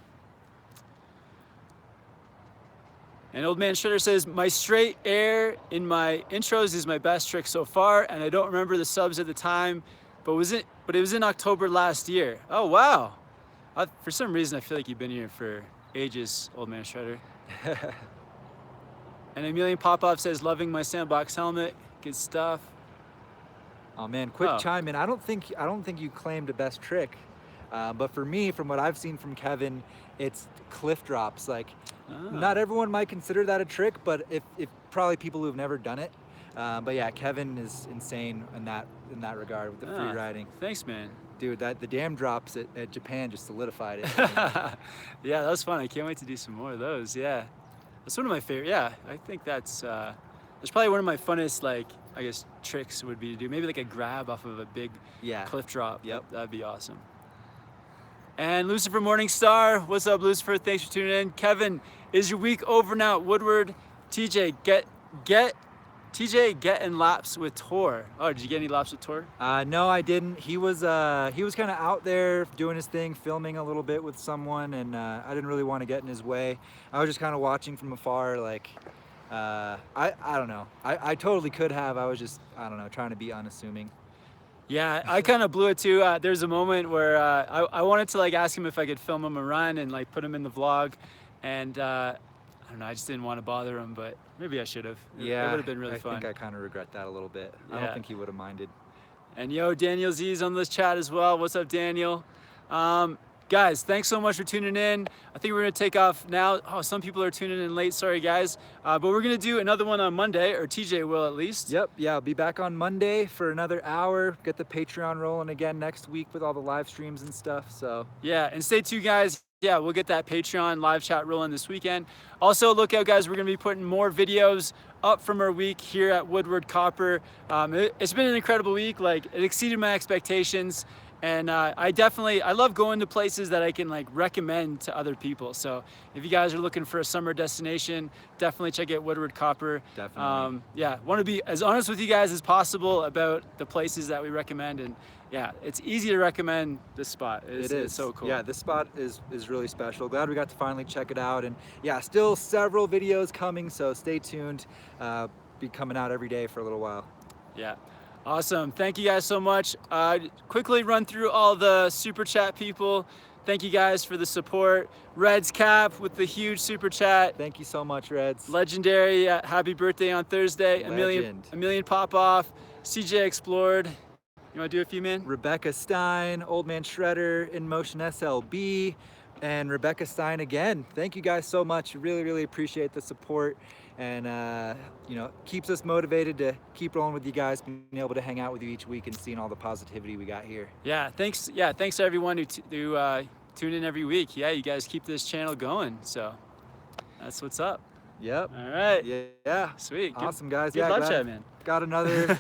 And Old Man Shredder says, my straight air in my intros is my best trick so far, and I don't remember the subs at the time, but it was in October last year. Oh, wow. For some reason, I feel like you've been here for ages, Old Man Shredder. And Emilian Popov says, loving my sandbox helmet. Good stuff. Oh man, quick chime in. I don't think you claimed a best trick, but for me, from what I've seen from Kevin, it's cliff drops. Like, not everyone might consider that a trick, but if probably people who've never done it. But yeah, Kevin is insane in that regard with the free riding. Thanks, man. Dude, the dam drops at Japan just solidified it. Yeah, that was fun. I can't wait to do some more of those. Yeah, that's one of my favorite. Yeah, I think that's probably one of my funnest, like, I guess, tricks would be to do maybe like a grab off of a big cliff drop. Yep, that'd be awesome. And Lucifer Morningstar, what's up, Lucifer? Thanks for tuning in. Kevin, is your week over now at Woodward? TJ, getting laps with Tor. Oh, did you get any laps with Tor? No, I didn't. He was kind of out there doing his thing, filming a little bit with someone, and I didn't really want to get in his way. I was just kind of watching from afar, like, I don't know. I totally could have. I was just, I don't know, trying to be unassuming. Yeah, I kind of blew it too. There's a moment where I wanted to like ask him if I could film him a run and like put him in the vlog, and I don't know, I just didn't want to bother him, but maybe I should have. Yeah, it would have been really fun. I think I kind of regret that a little bit. Yeah. I don't think he would have minded. And yo, Daniel Z's on this chat as well. What's up, Daniel? Guys, thanks so much for tuning in. I think we're gonna take off now. Oh, some people are tuning in late, sorry guys. But we're gonna do another one on Monday, or TJ will at least. Yep, yeah, I'll be back on Monday for another hour. Get the Patreon rolling again next week with all the live streams and stuff, so. Yeah, and stay tuned guys. Yeah, we'll get that Patreon live chat rolling this weekend. Also, look out guys, we're gonna be putting more videos up from our week here at Woodward Copper. It's been an incredible week, like it exceeded my expectations. And I love going to places that I can like recommend to other people. So if you guys are looking for a summer destination, definitely check out Woodward Copper. Definitely. Yeah, want to be as honest with you guys as possible about the places that we recommend. And yeah, it's easy to recommend this spot. It's so cool. Yeah, this spot is really special. Glad we got to finally check it out. And yeah, still several videos coming, so stay tuned. Be coming out every day for a little while. Yeah. Awesome. Thank you guys so much. Quickly run through all the super chat people. Thank you guys for the support. Reds Cap with the huge super chat. Thank you so much, Reds. Legendary. Happy birthday on Thursday. Legend. Emilian Popoff. CJ Explored. You want to do a few, man? Rebecca Stein, Old Man Shredder, In Motion SLB, and Rebecca Stein again. Thank you guys so much. Really, really appreciate the support. And you know, keeps us motivated to keep rolling with you guys, being able to hang out with you each week and seeing all the positivity we got here. Yeah, thanks. Yeah, thanks to everyone who tune in every week. Yeah, you guys keep this channel going. So that's what's up. Yep. All right. Yeah. Sweet. Awesome, guys. Good live chat, man. Got another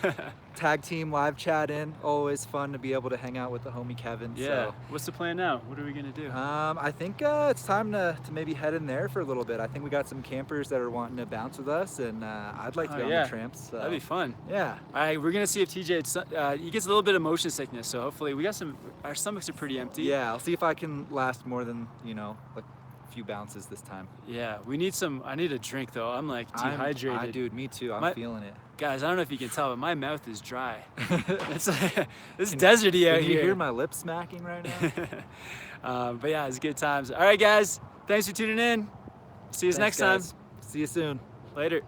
tag team live chat in. Always fun to be able to hang out with the homie Kevin. Yeah. So. What's the plan now? What are we gonna do? I think it's time to maybe head in there for a little bit. I think we got some campers that are wanting to bounce with us, and I'd like to go on the tramps. So. That'd be fun. Yeah. All right, we're gonna see if TJ he gets a little bit of motion sickness, so hopefully we got some. Our stomachs are pretty empty. Yeah, I'll see if I can last more than like few bounces this time. Yeah, we need some. I need a drink though. I'm like dehydrated. Dude, me too. I'm feeling it. Guys, I don't know if you can tell, but my mouth is dry. It's deserty out here. Can you hear my lips smacking right now? But yeah, it's good times. All right, guys. Thanks for tuning in. See you next time. See you soon. Later.